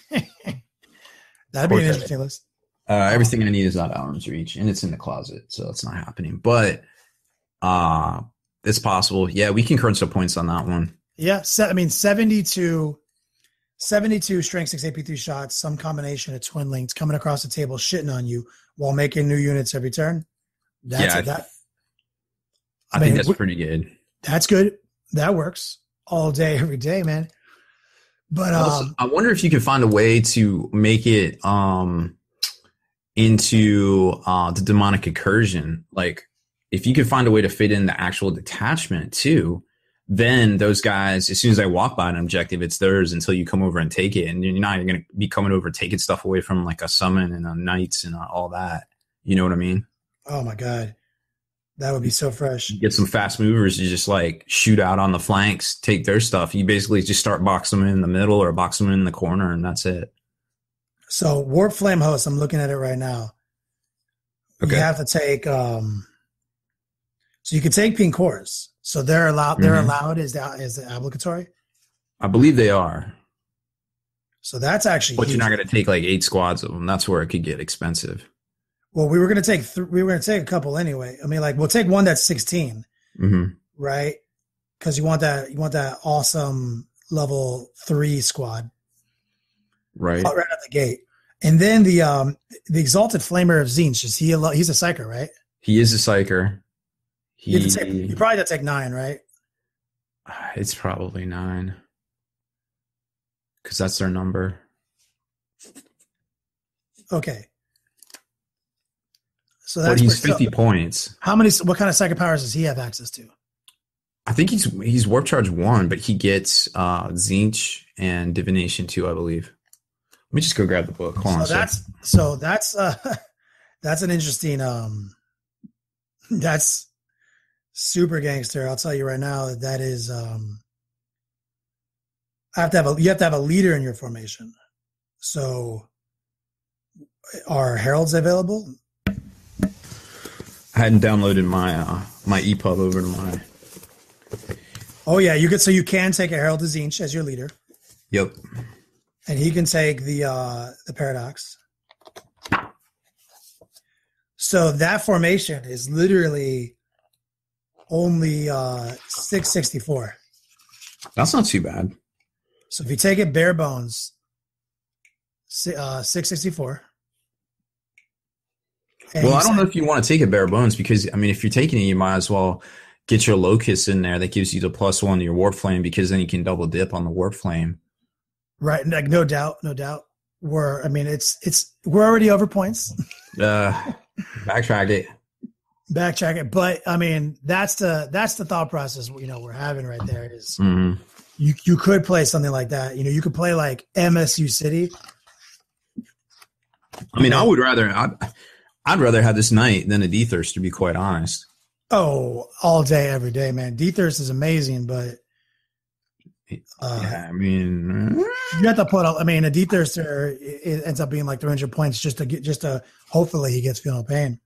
that'd be an interesting list. Everything I need is out of arm's reach, and it's in the closet, so it's not happening. But it's possible. Yeah, we can crunch some points on that one. Yeah, 72 72 strength 6 AP3 shots, some combination of twin links coming across the table, shitting on you while making new units every turn. I think that's pretty good. That's good. That works all day, every day, man. But I wonder if you can find a way to make it into the demonic incursion. Like, if you could find a way to fit in the actual detachment too, then those guys, as soon as they walk by an objective, it's theirs until you come over and take it. And you're not going to be coming over taking stuff away from like a summon and a knights and all that. You know what I mean? Oh my God. That would be so fresh. You get some fast movers, you just like shoot out on the flanks, take their stuff. You basically just start boxing them in the middle or box them in the corner, and that's it. So Warp Flame Host, I'm looking at it right now. Okay. You have to take so you can take pink cores. So they're allowed. They're allowed is the obligatory. I believe they are. So that's actually. But huge. You're not going to take like 8 squads of them. That's where it could get expensive. Well, we were going to take a couple anyway. I mean, like we'll take one that's 16, right? Because you want that awesome level 3 squad, right? Right out the gate. And then the Exalted Flamer of Tzeentch, he's a psyker, right? He is a psyker. You probably have to take 9, right? It's probably 9. Because that's their number. Okay. So that's he's 50 points. What kind of psychic powers does he have access to? I think he's Warp Charge 1, but he gets Tzeentch and Divination 2, I believe. Let me just go grab the book. Hold on. That's an interesting that's super gangster. I'll tell you right now that is you have to have a leader in your formation. So are heralds available? I hadn't downloaded my my EPUB over to mine. Oh yeah, you can take a Herald of Tzeentch as your leader. Yep. And he can take the Paradox. So that formation is literally only 664. That's not too bad. So if you take it bare bones, 664. Well, I don't know if you want to take it bare bones because, I mean, if you're taking it, you might as well get your Locust in there. That gives you the +1 to your Warp Flame because then you can double dip on the Warp Flame. Right. Like, no doubt. We're already over points. Backtrack it. But I mean, that's the thought process, we're having right there is you could play something like that. You could play like MSU City. I mean, I'd rather have this Knight than a D-Thirst, to be quite honest. Oh, all day, every day, man. D-Thirst is amazing, but I mean, you have to put up. I mean, a D-Thirster it ends up being like 300 points just to hopefully he gets feeling pain.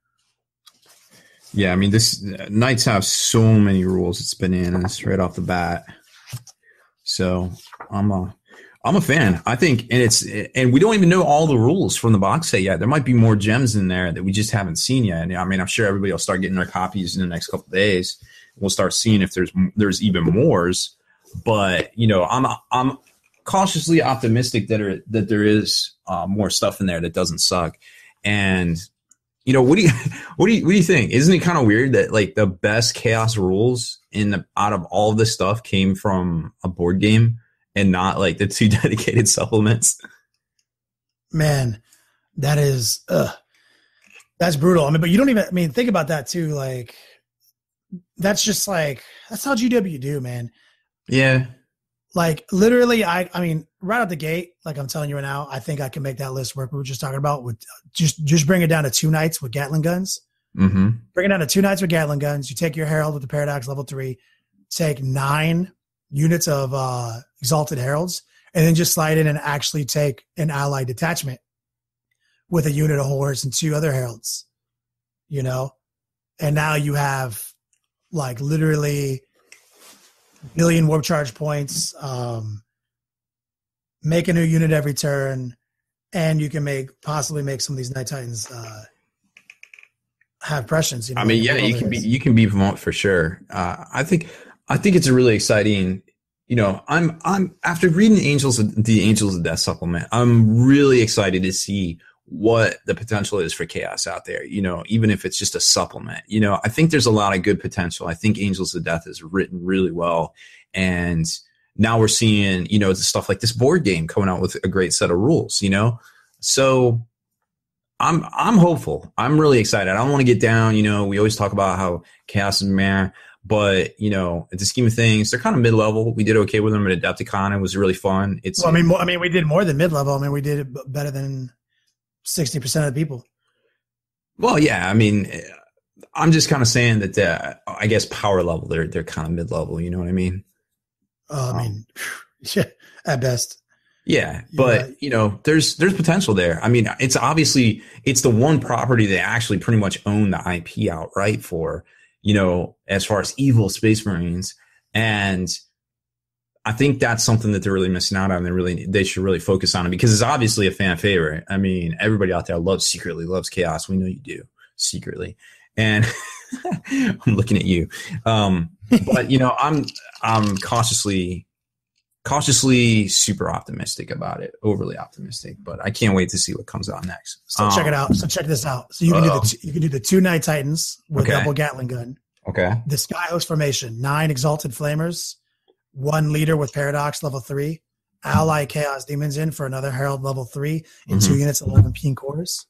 Yeah, I mean, this Knights have so many rules. It's bananas right off the bat. So I'm a fan. I think, and we don't even know all the rules from the box set yet. There might be more gems in there that we just haven't seen yet. I mean, I'm sure everybody will start getting their copies in the next couple of days. We'll start seeing if there's even mores. But I'm cautiously optimistic that there is more stuff in there that doesn't suck. And what do you think? Isn't it kind of weird that like the best chaos rules out of all of this stuff came from a board game and not like the 2 dedicated supplements? Man, that's brutal. I mean, but you don't even. I mean, think about that too. Like, that's how GW do, man. Yeah. Like literally, I mean, right out the gate, like I'm telling you right now, I think I can make that list work. We were just talking about with just bring it down to 2 Knights with Gatling guns. Mm-hmm. Bring it down to 2 Knights with Gatling guns. You take your Herald with the Paradox level 3, take 9 units of Exalted Heralds, and then just slide in and actually take an allied detachment with a unit of Horse and 2 other Heralds. And now you have like literally billion warp charge points, make a new unit every turn, and you can possibly make some of these Night Titans have prescience. You can be Vermont for sure. I think it's a really exciting I'm after reading the Angels of Death supplement, I'm really excited to see what the potential is for chaos out there, even if it's just a supplement. I think there's a lot of good potential. I think Angels of Death is written really well. And now we're seeing, stuff like this board game coming out with a great set of rules, So I'm hopeful. I'm really excited. I don't want to get down. We always talk about how chaos is meh, but at the scheme of things, they're kind of mid-level. We did okay with them at Adepticon. It was really fun. We did more than mid-level. We did it better than 60% of the people. Well, yeah. I'm just kind of saying that I guess power level, they're kind of mid-level. You know what I mean? Yeah, at best. Yeah, but there's potential there. It's obviously the one property they actually pretty much own the IP outright for, as far as evil Space Marines, and I think that's something that they're really missing out on. They should really focus on it because it's obviously a fan favorite. Everybody out there secretly loves chaos. We know you do secretly, and I'm looking at you. But I'm cautiously super optimistic about it, overly optimistic, but I can't wait to see what comes out next. So check it out. So check this out. So you can do the 2 Night Titans with double Gatling gun. Okay. The Skyhost formation, 9 Exalted Flamers, 1 leader with Paradox level 3, ally Chaos Demons in for another Herald level 3, and 2 units 11 Peen Quarters.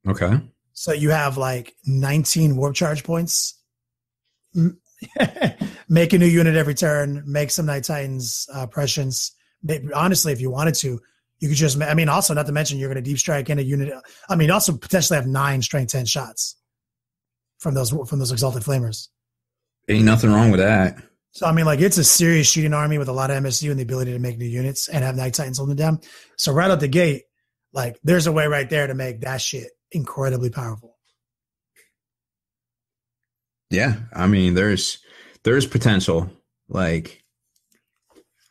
Okay. So you have 19 warp charge points. Make a new unit every turn, make some Night Titans prescience. Honestly, if you wanted to, you could just, also not to mention you're going to deep strike in a unit. Also potentially have 9 strength 10 shots from those Exalted Flamers. Ain't nothing wrong with that. So, it's a serious shooting army with a lot of MSU and the ability to make new units and have Night Titans holding them down. So right out the gate, there's a way right there to make that shit incredibly powerful. Yeah, there's potential, and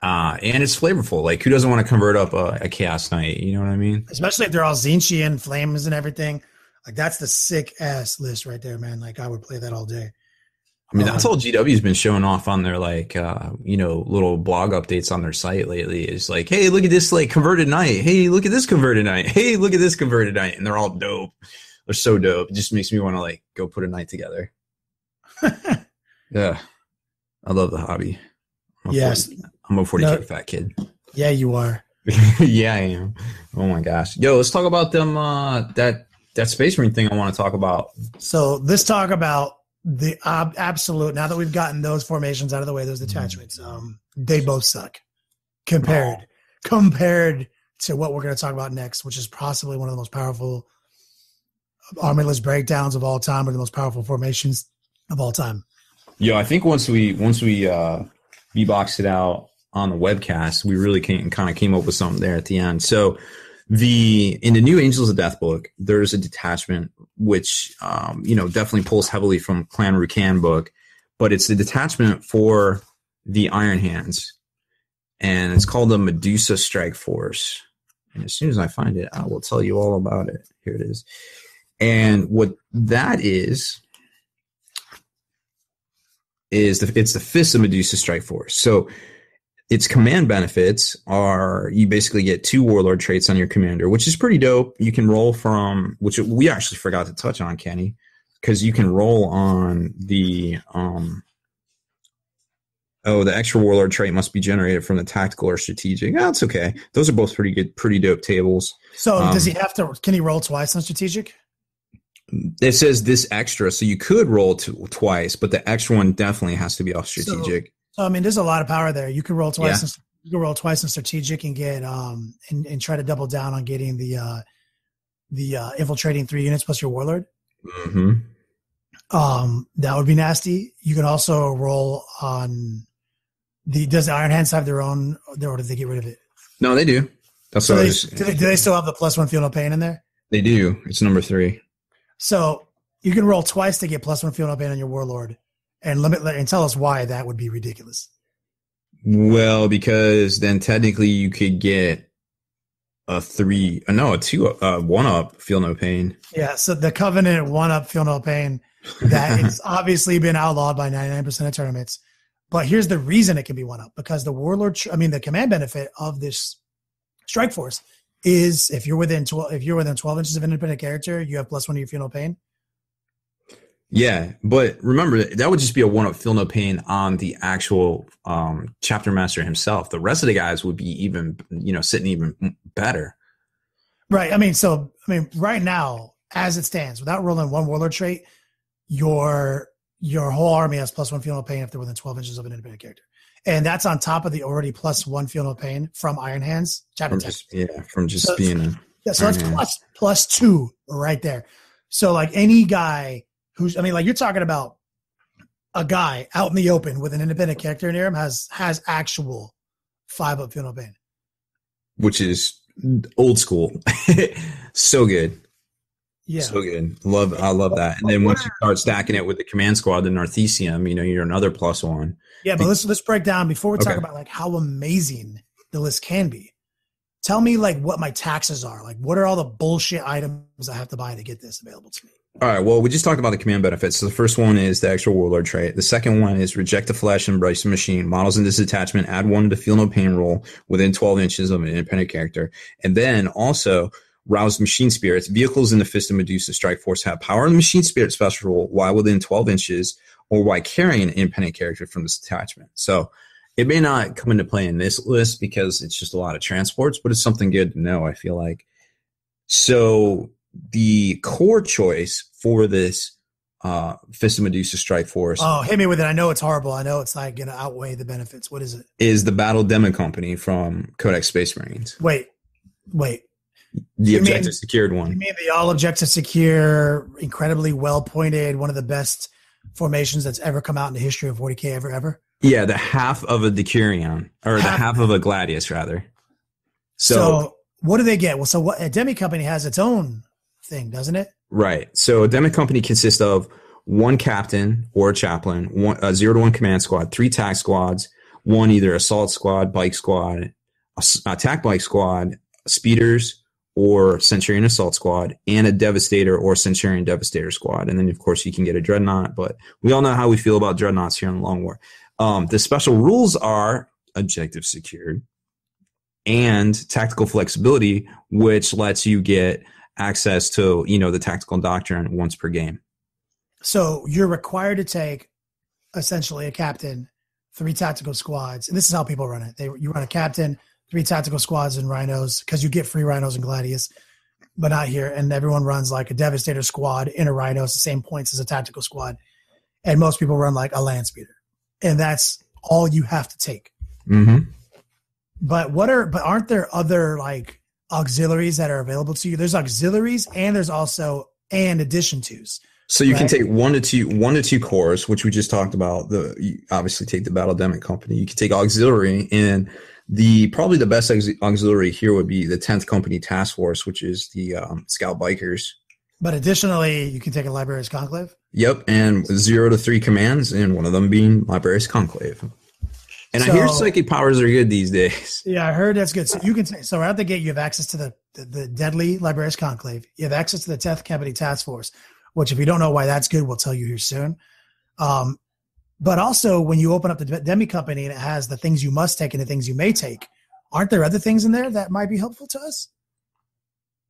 it's flavorful. Who doesn't want to convert up a Chaos Knight? You know what I mean? Especially if they're all Zinchian flames and everything. That's the sick ass list right there, man. I would play that all day. That's all GW's been showing off on their little blog updates on their site lately. Is hey, look at this converted knight. Hey, look at this converted knight. Hey, look at this converted knight, and they're all dope. They're so dope. It just makes me want to go put a knight together. Yeah, I love the hobby. I'm a 40k fat kid. Yeah, you are. Yeah, I am. Oh my gosh. Yo, let's talk about them. That Space Marine thing I want to talk about. So let's talk about the absolute. Now that we've gotten those formations out of the way, those detachments, they both suck compared to what we're going to talk about next, which is possibly one of the most powerful armorless breakdowns of all time, or the most powerful formations of all time. Yo, I think once we V-boxed it out on the webcast, we really came up with something there at the end. So in the new Angels of Death book, there's a detachment which definitely pulls heavily from Clan Rukan book, but it's the detachment for the Iron Hands, and it's called the Medusa Strike Force. And as soon as I find it, I will tell you all about it. Here it is. And what that is it's the Fists of Medusa Strike Force. So its command benefits are you basically get 2 Warlord traits on your commander, which is pretty dope. You can roll from, which we actually forgot to touch on, Kenny, because you can roll on the the extra Warlord trait must be generated from the tactical or strategic. That's okay. Those are both pretty good, pretty dope tables. So can he roll twice on strategic? It says this extra, so you could roll twice, but the extra one definitely has to be off strategic. So there's a lot of power there. You could roll twice. Yeah. You can roll twice in strategic and get and try to double down on getting the infiltrating 3 units plus your Warlord. Mm-hmm. That would be nasty. You can also roll on does the Iron Hands have their own, or did they get rid of it? No, they do. That's so do they still have the +1 feel no pain in there? They do. It's number 3. So you can roll twice to get +1 feel no pain on your Warlord, and tell us why that would be ridiculous. Well, because then technically you could get a 2 1-up feel no pain. Yeah, so the Covenant 1-up feel no pain that it's obviously been outlawed by 99% of tournaments, But here's the reason it can be 1-up, because the command benefit of this strike force is if you're within 12 inches of an independent character, you have +1 to your Feel No Pain. Yeah, but remember, that would just be a 1-up Feel No Pain on the actual chapter master himself. The rest of the guys would be even, sitting even better. Right. Right now, as it stands, without rolling one warlord trait, your whole army has +1 Feel No Pain if they're within 12 inches of an independent character. And that's on top of the already +1 Feel No Pain from Iron Hands. Chapter 10. From just being so that's +2 right there. So like any guy who's, you're talking about a guy out in the open with an independent character near him has actual 5-up Feel No Pain. Which is old school. So good. Yeah. So good. I love that. And then once you start stacking it with the command squad, the Northesium, you're another +1. Yeah, but let's break down before we talk about like how amazing the list can be. Tell me like what my taxes are. Like what are all the bullshit items I have to buy to get this available to me? All right. Well, we just talked about the command benefits. So the first one is the extra warlord trait. The second one is reject the flesh, embrace the machine. Models in this attachment, add 1 to Feel No Pain roll within 12 inches of an independent character. And then also rouse machine spirits. Vehicles in the Fist of Medusa Strike Force have power in the machine spirit special roll while within 12 inches or while carrying an independent character from this attachment. So it may not come into play in this list because it's just a lot of transports, but it's something good to know, I feel like. So the core choice for this Fist of Medusa Strike Force. Oh, hit me with it. I know it's horrible. I know it's like going to outweigh the benefits. What is it? Is the Battle Demo Company from Codex Space Marines. Wait. The objective secured one. You mean the all objective secure, incredibly well pointed, one of the best formations that's ever come out in the history of 40k ever? Yeah, the half of a Decurion, or the half of a Gladius, rather. So what do they get? Well, so a Demi Company has its own thing, doesn't it? Right. So a Demi Company consists of 1 captain or a chaplain, 0 to 1 command squad, 3 tac squads, 1 either assault squad, bike squad, attack bike squad, speeders, or Centurion Assault Squad, and a Devastator or Centurion Devastator Squad. And then, of course, you can get a Dreadnought, but we all know how we feel about Dreadnoughts here in the Long War. The special rules are objective secured and tactical flexibility, which lets you get access to, the tactical doctrine once per game. So you're required to take essentially a captain, 3 tactical squads, and this is how people run it. You run a captain, 3 tactical squads and rhinos, because you get free rhinos and Gladius, but not here. And everyone runs like a Devastator squad in a rhino. It's the same points as a tactical squad. And most people run like a land speeder. And that's all you have to take. Mm-hmm. But aren't there other like auxiliaries that are available to you? There's auxiliaries and there's also addition twos. So you can take 1 to 2 cores, which we just talked about. You obviously take the Battle Demic Company. You can take auxiliary, and probably the best auxiliary here would be the 10th Company Task Force, which is the Scout Bikers. But additionally, you can take a Librarius Conclave. Yep, and 0 to 3 commands, and one of them being Librarius Conclave. And I hear psychic powers are good these days. Yeah, I heard that's good. So you can right out the gate, you have access to the deadly Librarius Conclave. You have access to the 10th Company Task Force, which if you don't know why that's good, we'll tell you here soon. But also when you open up the Demi Company and it has the things you must take and the things you may take, aren't there other things in there that might be helpful to us?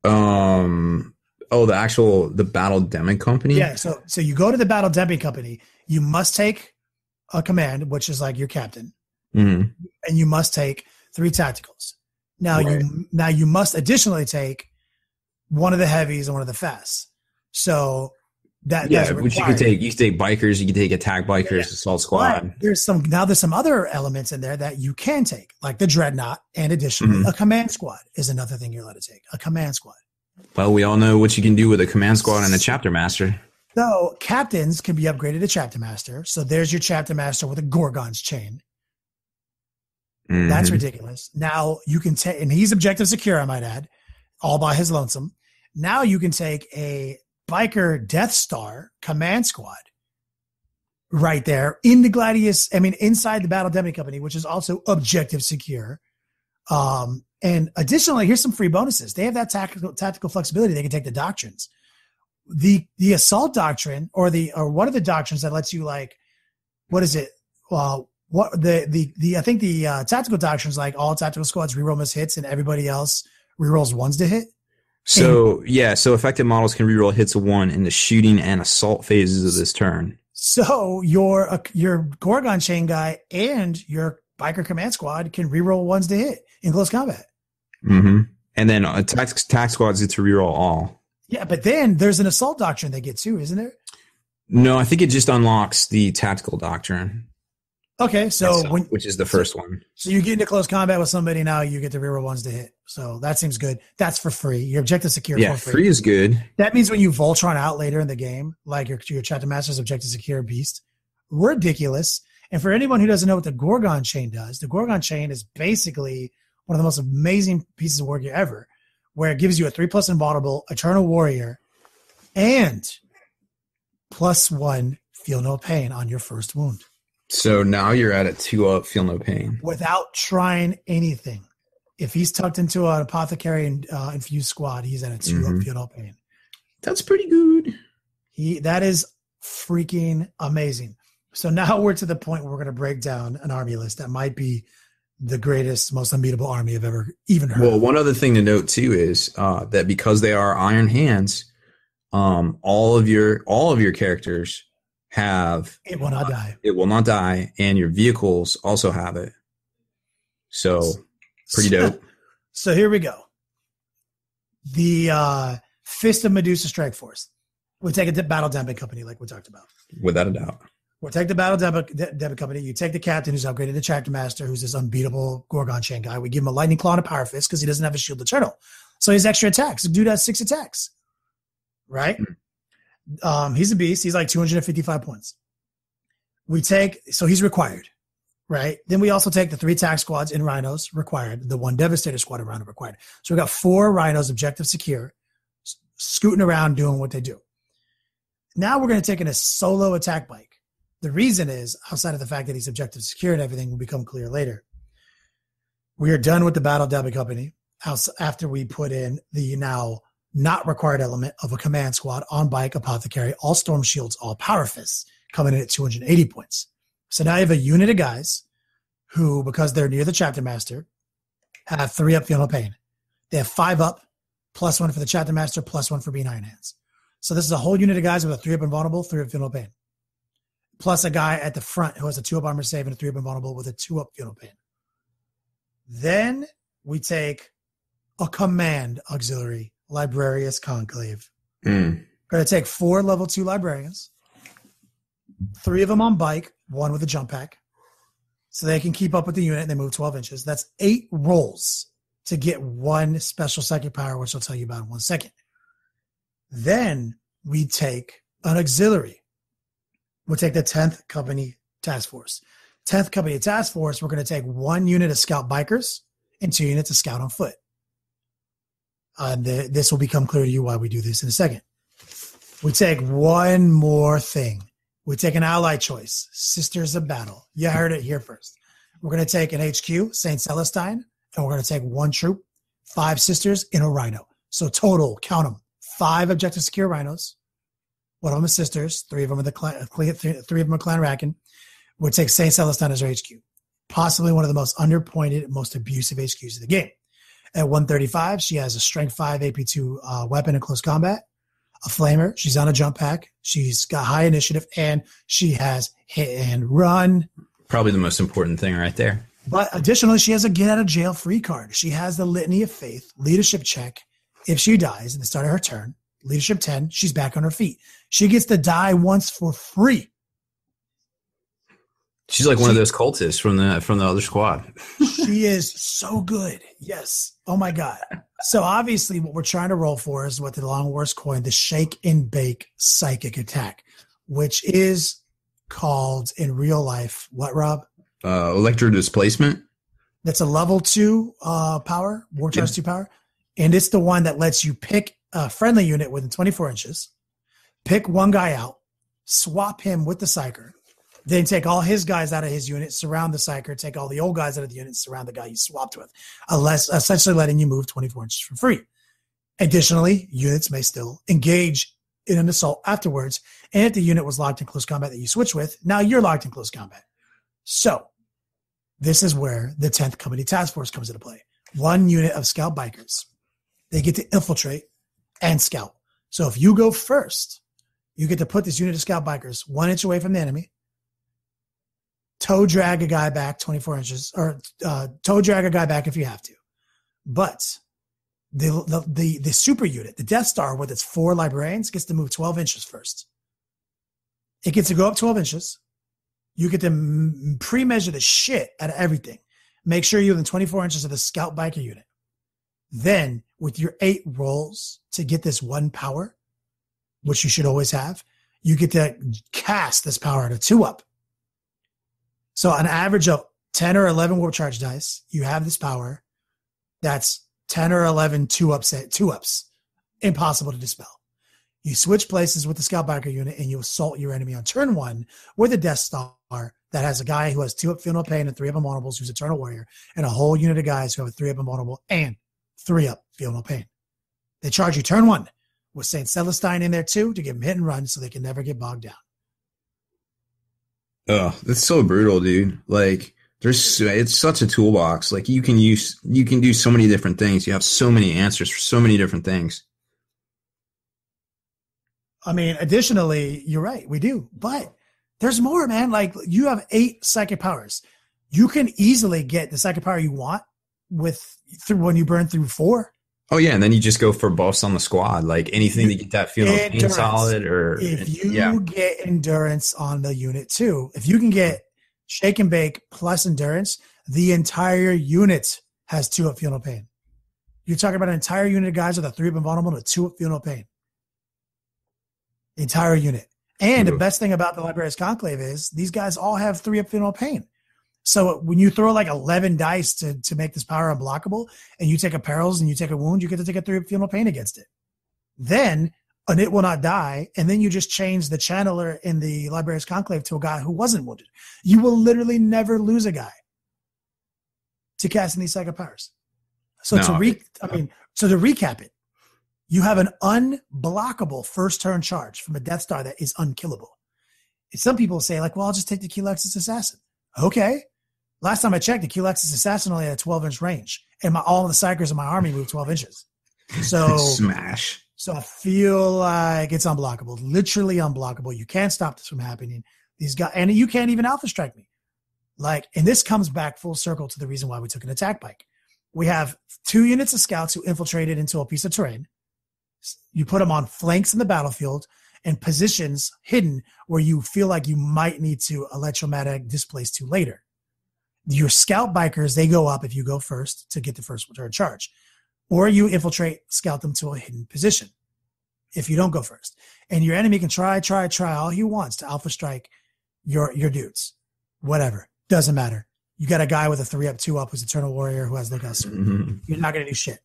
The Battle Demi Company? Yeah, so you go to the Battle Demi Company, you must take a command, which is like your captain. Mm-hmm. And you must take 3 tacticals. Now you must additionally take one of the heavies and one of the fasts. So which you can take bikers, you can take attack bikers, assault squad. But there's some other elements in there that you can take, like the Dreadnought, and additionally a command squad is another thing you're allowed to take. A command squad. Well, we all know what you can do with a command squad and a chapter master. So captains can be upgraded to chapter master. So there's your chapter master with a Gorgon's chain. Mm-hmm. That's ridiculous. Now you can take, and he's objective secure, I might add, all by his lonesome. Now you can take a Biker Death Star command squad right there in the inside the Battle Demi Company, which is also objective secure. And additionally, here's some free bonuses. They have that tactical flexibility. They can take the doctrines. The assault doctrine or one of the doctrines that lets you one what I think the tactical doctrine is like all tactical squads reroll miss hits and everybody else rerolls ones to hit. So effective models can reroll hits of 1 in the shooting and assault phases of this turn. So your Gorgon chain guy and your biker command squad can reroll ones to hit in close combat. Mm-hmm. And then attack squads get to reroll all. Yeah, but then there's an assault doctrine they get too, isn't there? No, I think it just unlocks the tactical doctrine. Okay, which is the first one. So you get into close combat with somebody now, you get to reroll ones to hit. So that seems good. That's for free. Your objective secure. Yeah, for free is good. That means when you Voltron out later in the game, like your chapter master's objective secure beast, ridiculous. And for anyone who doesn't know what the Gorgon chain does, the Gorgon chain is basically one of the most amazing pieces of wargear ever, where it gives you a 3+ invulnerable Eternal Warrior and +1 feel no pain on your first wound. So now you're at a 2-up, feel no pain. Without trying anything. If he's tucked into an apothecary and infused squad, he's at a 2-up, feel no pain. That's pretty good. That is freaking amazing. So now we're to the point where we're going to break down an army list that might be the greatest, most unbeatable army I've ever even heard. Well, one other thing to note too is that because they are Iron Hands, all of your characters have it will not die. It will not die, and your vehicles also have it. So pretty dope. So here we go. The Fist of Medusa Strike Force. We take a battle debit company like we talked about. Without a doubt. We'll take the battle debit company. You take the captain who's upgraded to Chapter Master, who's this unbeatable Gorgon chain guy. We give him a Lightning Claw and a Power Fist because he doesn't have a Shield Eternal. So he has extra attacks. The dude has 6 attacks. Right? He's a beast. He's like 255 points. So he's required, right? Then we also take the 3 attack squads in Rhinos required, the 1 Devastator squad in Rhino required. So we got 4 Rhinos objective secure, scooting around doing what they do. Now we're going to take in a solo attack bike. The reason is, outside of the fact that he's objective secure and everything will become clear later, we are done with the battle debit company after we put in the now not required element of a command squad on bike, apothecary, all storm shields, all power fists, coming in at 280 points. So now you have a unit of guys who, because they're near the chapter master, have 3 up, feel no pain. They have 5 up, +1 for the chapter master, +1 for being Iron Hands. So this is a whole unit of guys with a 3 up invulnerable, 3 up, feel no pain. Plus a guy at the front who has a 2 up armor save and a 3 up invulnerable with a 2 up, feel no pain. Then we take a command auxiliary, Librarius Conclave. Going to take 4 level 2 librarians, 3 of them on bike, 1 with a jump pack, so they can keep up with the unit and they move 12 inches. That's 8 rolls to get 1 special psychic power, which I'll tell you about in 1 second. Then we take an auxiliary. We'll take the 10th Company Task Force. 10th Company Task Force, we're going to take 1 unit of scout bikers and 2 units of scout on foot. This will become clear to you why we do this in a second. We take one more thing. We take an ally choice, Sisters of Battle. You heard it here first. We're going to take an HQ, St. Celestine, and we're going to take 1 troop, 5 sisters in a rhino. So total, count them, 5 objective secure rhinos. 1 of them is sisters, 3 of them are the clan, 3 of them are Clan Racken. We'll take St. Celestine as our HQ. Possibly one of the most underpointed, most abusive HQs of the game. At 135, she has a Strength 5 AP2 weapon in close combat, a flamer. She's on a jump pack. She's got high initiative, and she has hit and run. Probably the most important thing right there. But additionally, she has a get out of jail free card. She has the Litany of Faith, leadership check. If she dies at the start of her turn, leadership 10, she's back on her feet. She gets to die once for free. She's like one of those cultists from the other squad. She is so good. Yes. Oh my God. So obviously what we're trying to roll for is what the Long Wars coined the shake and bake psychic attack, which is called in real life, what, Rob? Electro displacement. That's a level 2 power, War Charge 2 power. And it's the one that lets you pick a friendly unit within 24 inches, pick one guy out, swap him with the Psyker, then take all his guys out of his unit, surround the Psyker, take all the old guys out of the unit, surround the guy you swapped with, essentially letting you move 24 inches for free. Additionally, units may still engage in an assault afterwards, and if the unit was locked in close combat that you switch with, now you're locked in close combat. So This is where the 10th Company Task Force comes into play. 1 unit of scout bikers. They get to infiltrate and scout. So if you go first, you get to put this unit of scout bikers 1 inch away from the enemy, toe drag a guy back 24 inches, or toe drag a guy back if you have to. But the super unit, the Death Star with its 4 librarians, gets to move 12 inches first. It gets to go up 12 inches. You get to pre-measure the shit out of everything. Make sure you're within 24 inches of the scout biker unit. Then, with your 8 rolls to get this 1 power, which you should always have, you get to cast this power at a 2-up. So an average of 10 or 11 warp charge dice, you have this power. That's 10 or 11 2-ups. Impossible to dispel. You switch places with the scout biker unit and you assault your enemy on turn 1 with a Death Star that has a guy who has 2-up Feel No Pain and 3 up invulnerables who's Eternal Warrior, and a whole unit of guys who have a 3-up invulnerable and 3-up Feel No Pain. They charge you turn 1 with St. Celestine in there too to give them hit and run so they can never get bogged down. Oh, that's so brutal, dude. Like, it's such a toolbox. Like, you can do so many different things. You have so many answers for so many different things. I mean, additionally, you're right, we do. But there's more, man. Like, you have 8 psychic powers. You can easily get the psychic power you want when you burn through 4. Oh, yeah, and then you just go for buffs on the squad. Like, anything to get that feeling pain solid. Or if you get endurance on the unit too, if you can get Shake and Bake plus endurance, the entire unit has 2-up Feel No Pain. You're talking about an entire unit of guys with a 3-up invulnerable and a 2-up Feel No Pain. The entire unit. And the best thing about the Librarian's Conclave is these guys all have 3-up Feel No Pain. So when you throw like 11 dice to make this power unblockable, and you take a perils and you take a wound, you get to take a 3-up Feel No Pain against it. Then an it will not die, and then you just change the channeler in the Librarian's Conclave to a guy who wasn't wounded. You will literally never lose a guy to casting these psychic powers. So to recap it, you have an unblockable first turn charge from a Death Star that is unkillable. And some people say, like, well, I'll just take the Keylexis Assassin. Okay. Last time I checked, the Keylexis Assassin only had a 12-inch range, and all the Psychers in my army moved 12 inches. So smash. So I feel like it's unblockable, literally unblockable. You can't stop this from happening. These guys, and you can't even alpha strike me. Like, and this comes back full circle to the reason why we took an attack bike. We have 2 units of scouts who infiltrated into a piece of terrain. You put them on flanks in the battlefield and positions hidden where you feel like you might need to electromagnetic displace to later. Your scout bikers, they go up if you go first to get the first return charge. Or you infiltrate, scout them to a hidden position if you don't go first. And your enemy can try all he wants to alpha strike your dudes. Whatever. Doesn't matter. You got a guy with a 3-up, 2-up who's Eternal Warrior who has no guts. Mm-hmm. You're not going to do shit.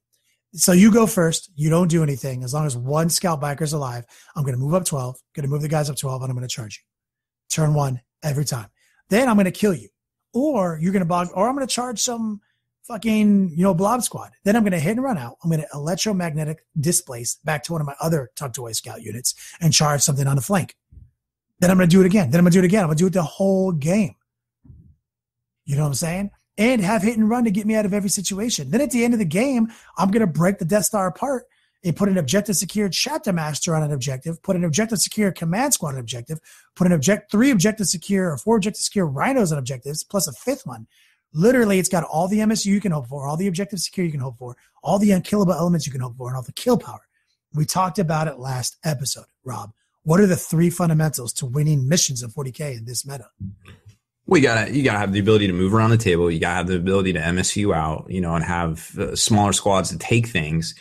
So you go first. You don't do anything. As long as 1 scout biker is alive, I'm going to move up 12, going to move the guys up 12, and I'm going to charge you. Turn 1 every time. Then I'm going to kill you. Or you're going to bog, or I'm going to charge some fucking, blob squad. Then I'm going to hit and run out. I'm going to electromagnetic displace back to one of my other tucked away scout units and charge something on the flank. Then I'm going to do it again. I'm going to do it the whole game. You know what I'm saying? And have hit and run to get me out of every situation. Then at the end of the game, I'm going to break the Death Star apart and put an objective secured chapter master on an objective, put an objective secure command squad on an objective, put an 3 objective secure or 4 objective secure rhinos on objectives, plus a 5th one. Literally, it's got all the MSU you can hope for, all the objective secure you can hope for, all the unkillable elements you can hope for, and all the kill power. We talked about it last episode, Rob. What are the 3 fundamentals to winning missions in 40K in this meta? Well, you gotta have the ability to move around the table. You gotta have the ability to MSU out, and have smaller squads to take things,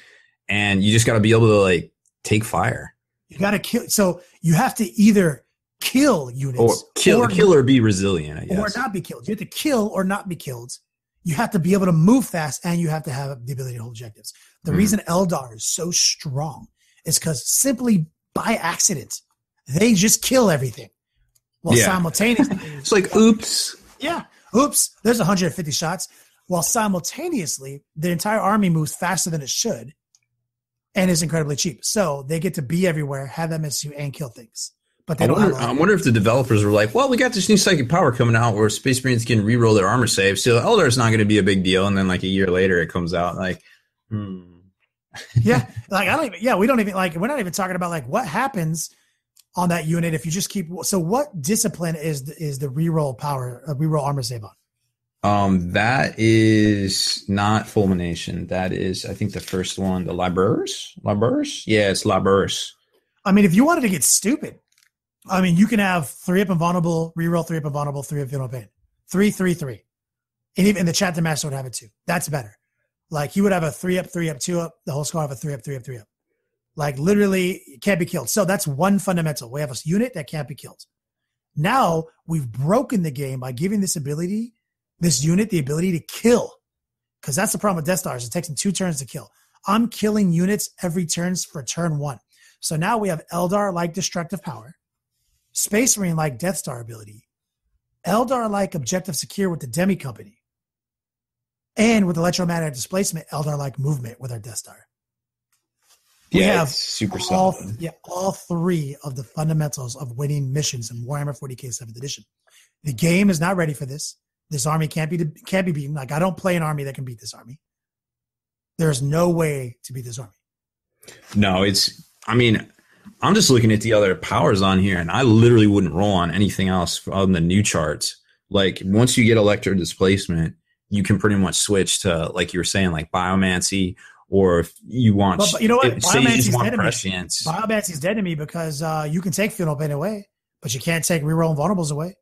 and you just gotta be able to take fire. You gotta kill. So you have to either kill units, or kill or be resilient, I guess, or not be killed. You have to kill or not be killed. You have to be able to move fast, and you have to have the ability to hold objectives. The reason Eldar is so strong is because simply by accident, they just kill everything. While simultaneously, it's like, oops. Yeah. Oops. There's 150 shots. While simultaneously, the entire army moves faster than it should and is incredibly cheap. So they get to be everywhere, have MSU, and kill things. but they don't. I wonder if the developers were like, well, we got this new psychic power coming out where Space Marines can reroll their armor save, so Eldar's not going to be a big deal. And then like a year later, it comes out like, yeah, like I don't even. Yeah, we don't even like. We're not even talking about like what happens on that unit if you just keep. So what discipline is the reroll power, reroll armor save on? That is not Fulmination. That is, I think, the first one, the Librers? Yeah, it's Librers. I mean, if you wanted to get stupid, I mean, you can have 3-up invulnerable, reroll 3-up invulnerable, 3-up Fatal Pain. 3-3-3. And even the chapter master would have it too. That's better. Like, he would have a 3-up, 3-up, 2-up. The whole squad have a 3-up, 3-up, 3-up. Like, literally, it can't be killed. So that's one fundamental. We have a unit that can't be killed. Now, we've broken the game by giving this unit the ability to kill. Because that's the problem with Death Stars. It takes them 2 turns to kill. I'm killing units every turn for turn 1. So now we have Eldar-like destructive power, Space Marine-like Death Star ability, Eldar-like objective secure with the Demi Company, and with electromagnetic displacement, Eldar-like movement with our Death Star. We have super solid. All 3 of the fundamentals of winning missions in Warhammer 40k 7th edition. The game is not ready for this. This army can't be beaten. Like, I don't play an army that can beat this army. There's no way to beat this army. No, I'm just looking at the other powers on here, and I literally wouldn't roll on anything else on the new charts. Like, once you get electro displacement, you can pretty much switch to, like you were saying, like Biomancy, or if you want, but you know what? Biomancy's dead to me. Biomancy's dead to me because you can take Fatal Pain away, but you can't take reroll vulnerables away.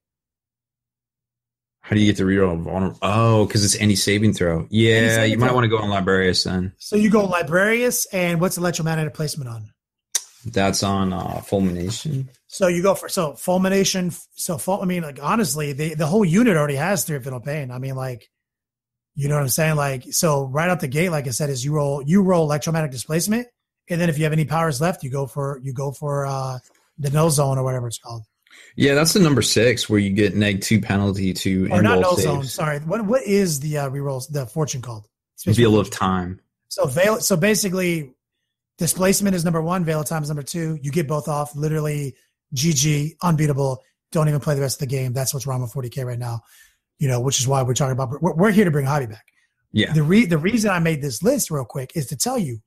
How do you get the reroll vulnerable? Oh, because it's any saving throw. Yeah, you might want to go on Librarius then. So you go Librarius, and what's electromagnetic placement on? That's on Fulmination. So you go for Fulmination. I mean, like, honestly, the whole unit already has 3 Fatal Pain. I mean, like, you know what I'm saying? Like, so right out the gate, like I said, is you roll electromagnetic displacement, and then if you have any powers left, you go for the null zone or whatever it's called. Yeah, that's the number 6 where you get -2 penalty to or not null zone. Sorry, what is the rerolls, the fortune called? Veil of Time. So basically, displacement is number 1, Veil of Time is number 2. You get both off. Literally, GG, unbeatable. Don't even play the rest of the game. That's what's wrong with 40k right now. You know, which is why we're talking about. We're here to bring hobby back. Yeah. The reason I made this list real quick is to tell you,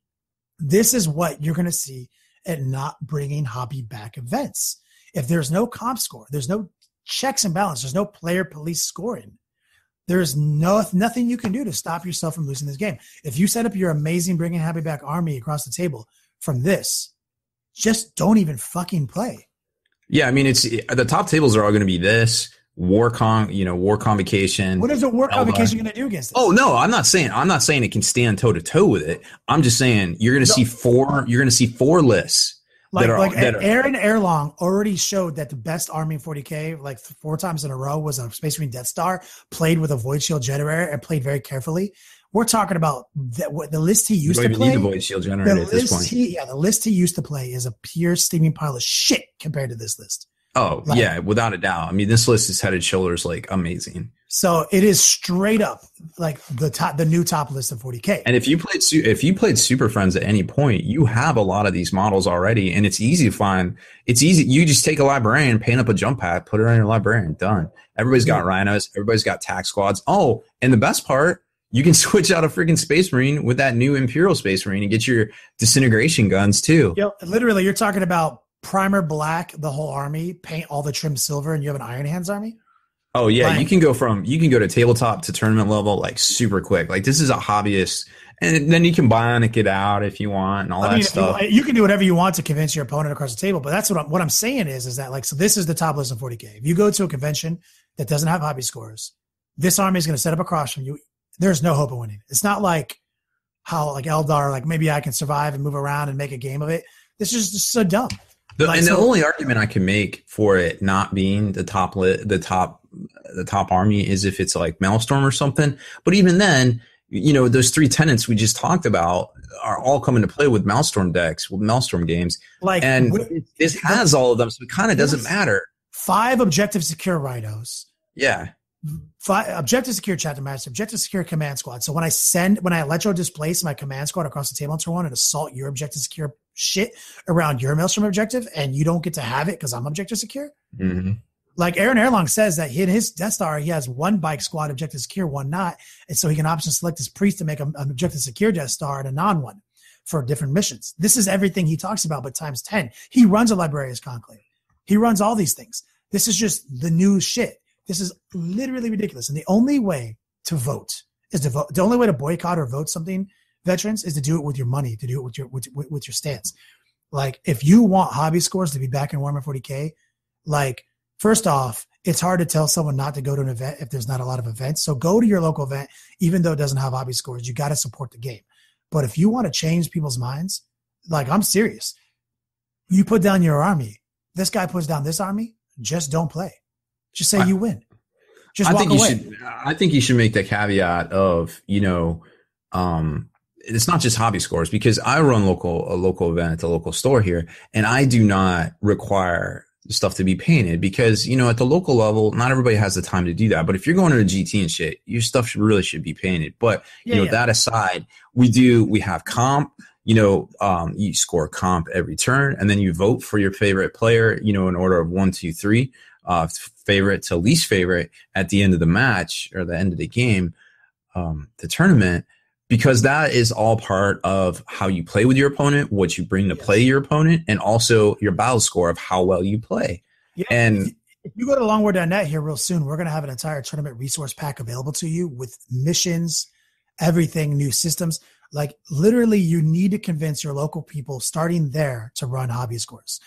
this is what you're going to see at not bringing hobby back events. If there's no comp score, there's no checks and balance, there's no player police scoring, there's nothing you can do to stop yourself from losing this game. If you set up your amazing bringing happy back army across the table from this, just don't even fucking play. Yeah, I mean, it's the top tables are all going to be this War Convocation. What is a War Convocation going to do against this? Oh no, I'm not saying it can stand toe to toe with it. I'm just saying you're going to see 4. You're going to see 4 lists. Aaron Erlong already showed that the best army in 40k, like 4 times in a row, was a Space Marine Death Star, played with a Void Shield Generator, and played very carefully. We're talking about the list he used to play. Need the Void Shield Generator at this point. The list he used to play is a pure steaming pile of shit compared to this list. Oh, yeah, without a doubt. I mean, this list is head and shoulders like amazing. So it is straight up like the new top list of 40k. And if you played Super Friends at any point, you have a lot of these models already, and it's easy to find. It's easy. You just take a librarian, paint up a jump pad, put it on your librarian, done. Everybody's got rhinos. Everybody's got tac squads. Oh, and the best part, you can switch out a freaking Space Marine with that new Imperial Space Marine and get your disintegration guns too. Yep. Literally, you're talking about primer black, the whole army, paint all the trim silver, and you have an Iron Hands army. Oh yeah, you can go to tabletop to tournament level like super quick. Like, this is a hobbyist, and then you can bionic it out if you want and all that stuff. You can do whatever you want to convince your opponent across the table, but that's what I'm saying is that, like, so this is the top list of 40k. If you go to a convention that doesn't have hobby scores, this army is going to set up across from you. There's no hope of winning. It's not like how like Eldar, like maybe I can survive and move around and make a game of it. This is just so dumb. The only argument I can make for it not being the top army is if it's like Maelstrom or something. But even then, you know, those 3 tenets we just talked about are all coming to play with Maelstrom decks, with Maelstrom games. This has all of them, so it kind of doesn't matter. 5 objective secure rhinos. Yeah. Objective secure chapter master, objective secure command squad. So when I electro displace my command squad across the table on turn 1 and assault your objective secure shit around your Maelstrom objective, and you don't get to have it because I'm objective secure. Mm-hmm. Like Aaron Erlong says that in his Death Star, he has one bike squad objective secure, one not. And so he can option select his priest to make an objective secure Death Star and a non-one for different missions. This is everything he talks about, but times 10. He runs a Librarius Conclave. He runs all these things. This is just the new shit. This is literally ridiculous. And the only way to vote is to vote. The only way to boycott or vote something, veterans, is to do it with your money, to do it with your stance. Like, if you want hobby scores to be back in Warhammer 40k, like, first off, it's hard to tell someone not to go to an event if there's not a lot of events. So go to your local event, even though it doesn't have hobby scores. You got to support the game. But if you want to change people's minds, like, I'm serious. You put down your army. This guy puts down this army. Just don't play. Just say you win. Just walk away. I think you should make the caveat of, it's not just hobby scores, because I run a local event at the local store here, and I do not require stuff to be painted because, at the local level, not everybody has the time to do that. But if you're going to a GT and shit, your stuff should be painted. But, that aside, we have comp. You score comp every turn, and then you vote for your favorite player, in order of 1, 2, 3, favorite to least favorite at the end of the match or the end of the game, the tournament, because that is all part of how you play with your opponent, what you bring to play your opponent, and also your battle score of how well you play. Yeah, and if you go to longwar.net here real soon, we're going to have an entire tournament resource pack available to you with missions, everything, new systems. Like, literally, you need to convince your local people starting there to run hobby scores.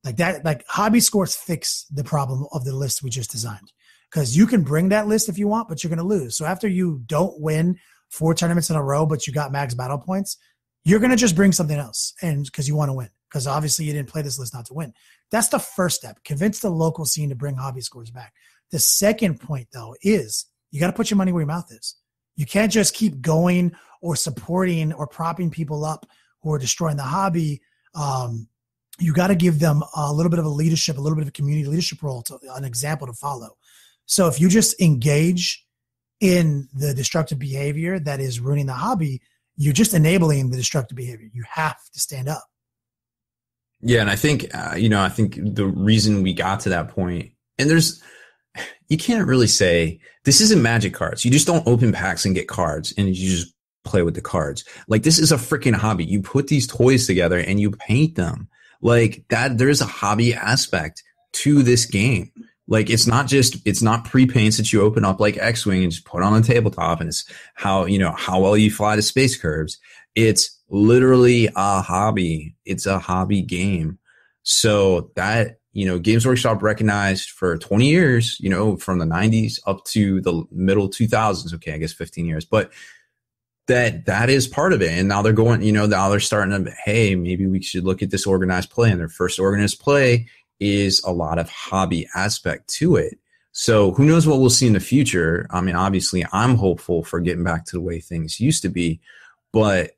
Like that, like hobby scores fix the problem of the list we just designed. Because you can bring that list if you want, but you're going to lose. So after you don't win 4 tournaments in a row, but you got max battle points, you're going to just bring something else. And because you want to win, because obviously you didn't play this list not to win. That's the first step. Convince the local scene to bring hobby scores back. The second point, though, is you got to put your money where your mouth is. You can't just keep going or supporting or propping people up who are destroying the hobby. You got to give them a little bit of a leadership, a little bit of a community leadership role, an example to follow. So if you just engage in the destructive behavior that is ruining the hobby, you're just enabling the destructive behavior. You have to stand up. Yeah, and I think, I think the reason we got to that point, and you can't really say, this isn't Magic cards. You just don't open packs and get cards, and you just play with the cards. Like, this is a freaking hobby. You put these toys together and you paint them. Like that, there's a hobby aspect to this game. Like, it's not pre-paints that you open up like X-Wing and just put on a tabletop, and it's how well you fly the space curves. It's literally a hobby. It's a hobby game. So that, Games Workshop recognized for 20 years, from the 90s up to the middle 2000s. Okay, I guess 15 years, but that is part of it. And now they're going, now they're starting to, hey, maybe we should look at this organized play. And their first organized play is a lot of hobby aspect to it. So who knows what we'll see in the future. I mean, obviously I'm hopeful for getting back to the way things used to be, but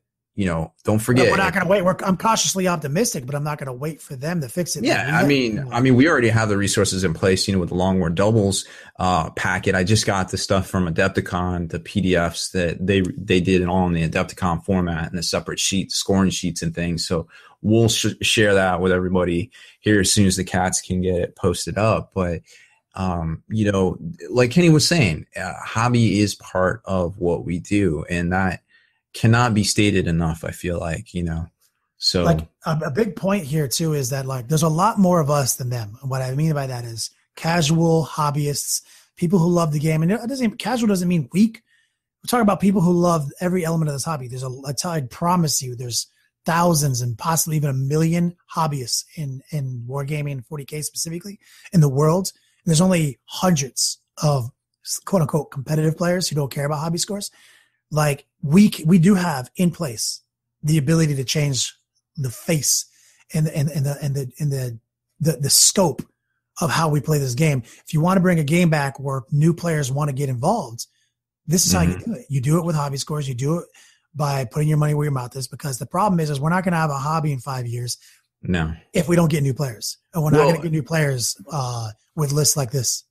don't forget. No, we're not going to wait. I'm cautiously optimistic, but I'm not going to wait for them to fix it. Yeah, I mean, we already have the resources in place, with the Long War Doubles packet. I just got the stuff from Adepticon, the PDFs that they did it all in the Adepticon format and the separate sheets, scoring sheets and things. So we'll share that with everybody here as soon as the cats can get it posted up. But like Kenny was saying, hobby is part of what we do, and that cannot be stated enough, I feel like, so like a big point here too is that, like, there's a lot more of us than them. And what I mean by that is casual hobbyists, people who love the game. And casual doesn't mean weak. We're talking about people who love every element of this hobby. I promise you, there's thousands and possibly even 1 million hobbyists in Wargaming 40k specifically in the world. And there's only hundreds of quote unquote competitive players who don't care about hobby scores. Like, we do have in place the ability to change the face and the scope of how we play this game. If you want to bring a game back where new players want to get involved, this is how you do it. You do it with hobby scores. You do it by putting your money where your mouth is, because the problem is we're not going to have a hobby in 5 years. No, if we don't get new players, and we're not going to get new players with lists like this.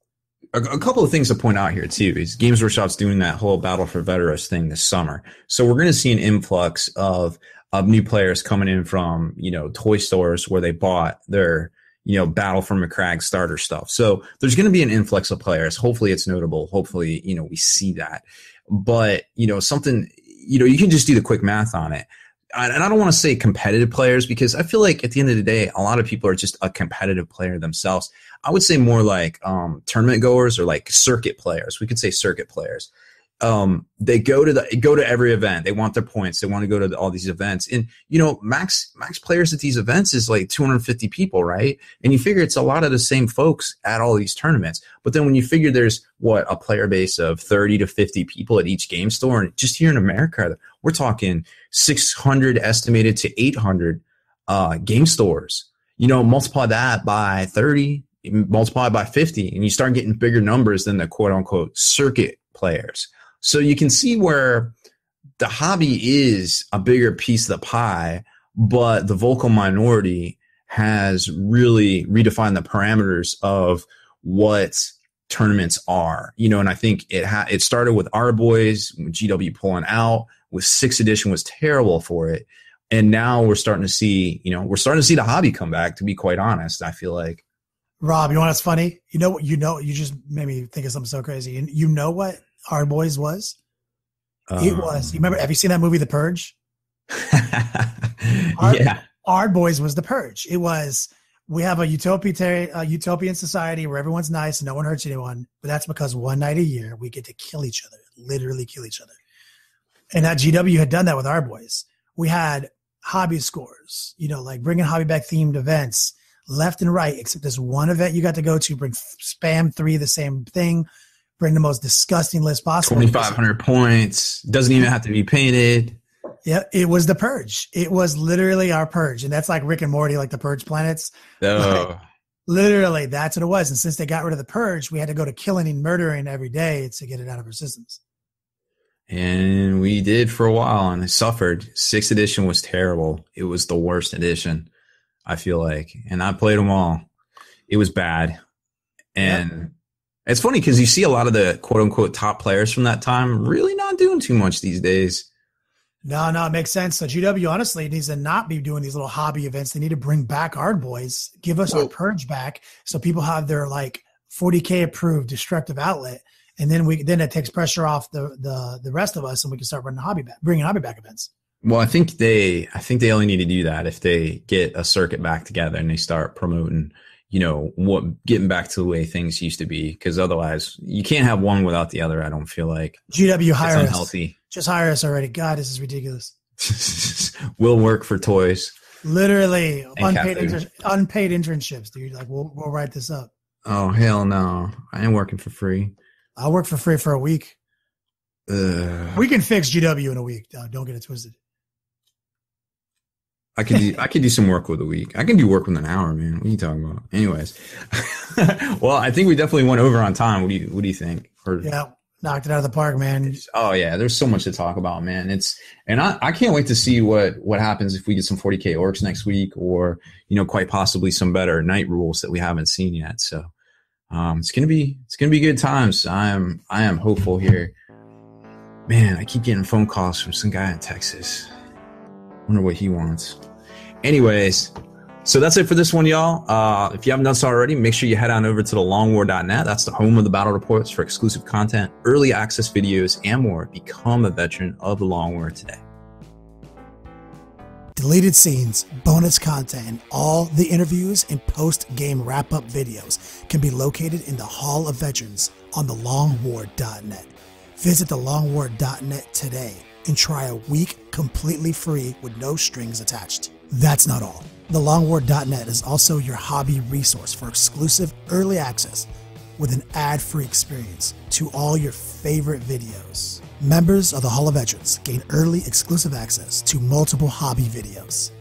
a couple of things to point out here too is Games Workshop's doing that whole Battle for Veteran thing this summer. So we're going to see an influx of new players coming in from, toy stores where they bought their, Battle for McCrag starter stuff. So there's going to be an influx of players. Hopefully it's notable. Hopefully, we see that. But, something, you can just do the quick math on it. And I don't want to say competitive players because I feel like at the end of the day, a lot of people are just a competitive player themselves. I would say more like tournament goers or like circuit players. We could say circuit players. They go to every event. They want their points. They want to go to all these events. And, max players at these events is like 250 people, right? And you figure it's a lot of the same folks at all these tournaments. But then when you figure there's a player base of 30 to 50 people at each game store, and just here in America, we're talking 600 estimated to 800 game stores. Multiply that by 30, multiply by 50, and you start getting bigger numbers than the quote unquote circuit players. So you can see where the hobby is a bigger piece of the pie, but the vocal minority has really redefined the parameters of what tournaments are, and I think it started with our boys, GW pulling out, with 6th edition was terrible for it. And now we're starting to see, the hobby come back, to be quite honest, I feel like. Rob, you know what's funny? You just made me think of something so crazy. And you know what Our Boys was? It was, you remember, have you seen that movie, The Purge? Yeah. Our Boys was The Purge. It was, we have a utopian society where everyone's nice and no one hurts anyone. But that's because one night a year we get to kill each other, literally kill each other. And that GW had done that with Our Boys. We had hobby scores, like bringing hobby back themed events left and right, except this one event you got to go to, bring spam 3 the same thing, bring the most disgusting list possible. 2,500 points. Doesn't even have to be painted. Yeah, it was the Purge. It was literally our Purge. And that's like Rick and Morty, like the Purge planets. Oh. Like, literally, that's what it was. And since they got rid of the Purge, we had to go to killing and murdering every day to get it out of our systems. And we did for a while, and I suffered. 6th edition was terrible. It was the worst edition, I feel like. And I played them all. It was bad. And it's funny because you see a lot of the quote-unquote top players from that time really not doing too much these days. No, it makes sense. So GW honestly needs to not be doing these little hobby events. They need to bring back our boys, give us our Purge back so people have their like 40K approved destructive outlet. And then it takes pressure off the rest of us, and we can start bringing hobby back events. Well, I think they only need to do that if they get a circuit back together and they start promoting, getting back to the way things used to be. Because otherwise, you can't have one without the other. I don't feel like GW hire us. Unhealthy. Just hire us already. God, this is ridiculous. We'll work for toys. Literally unpaid internships, dude. Like we'll write this up. Oh hell no! I ain't working for free. I'll work for free for a week. We can fix GW in a week. Don't get it twisted. I could do some work with a week. I can do work with an hour, man. What are you talking about? Anyways, well, I think we definitely went over on time. What do you think? Yeah, knocked it out of the park, man. Oh yeah, there's so much to talk about, man. I can't wait to see what happens if we get some 40K orcs next week, or quite possibly some better night rules that we haven't seen yet. So. It's gonna be good times. I am hopeful here. Man, I keep getting phone calls from some guy in Texas. Wonder what he wants. Anyways, so that's it for this one, y'all. If you haven't done so already, make sure you head on over to thelongwar.net. That's the home of the battle reports for exclusive content, early access videos, and more. Become a veteran of the Long War today. Deleted scenes, bonus content, and all the interviews and post-game wrap-up videos can be located in the Hall of Veterans on thelongwar.net. Visit thelongwar.net today and try a week completely free with no strings attached. That's not all. Thelongwar.net is also your hobby resource for exclusive early access with an ad-free experience to all your favorite videos. Members of the Hall of Veterans gain early exclusive access to multiple hobby videos,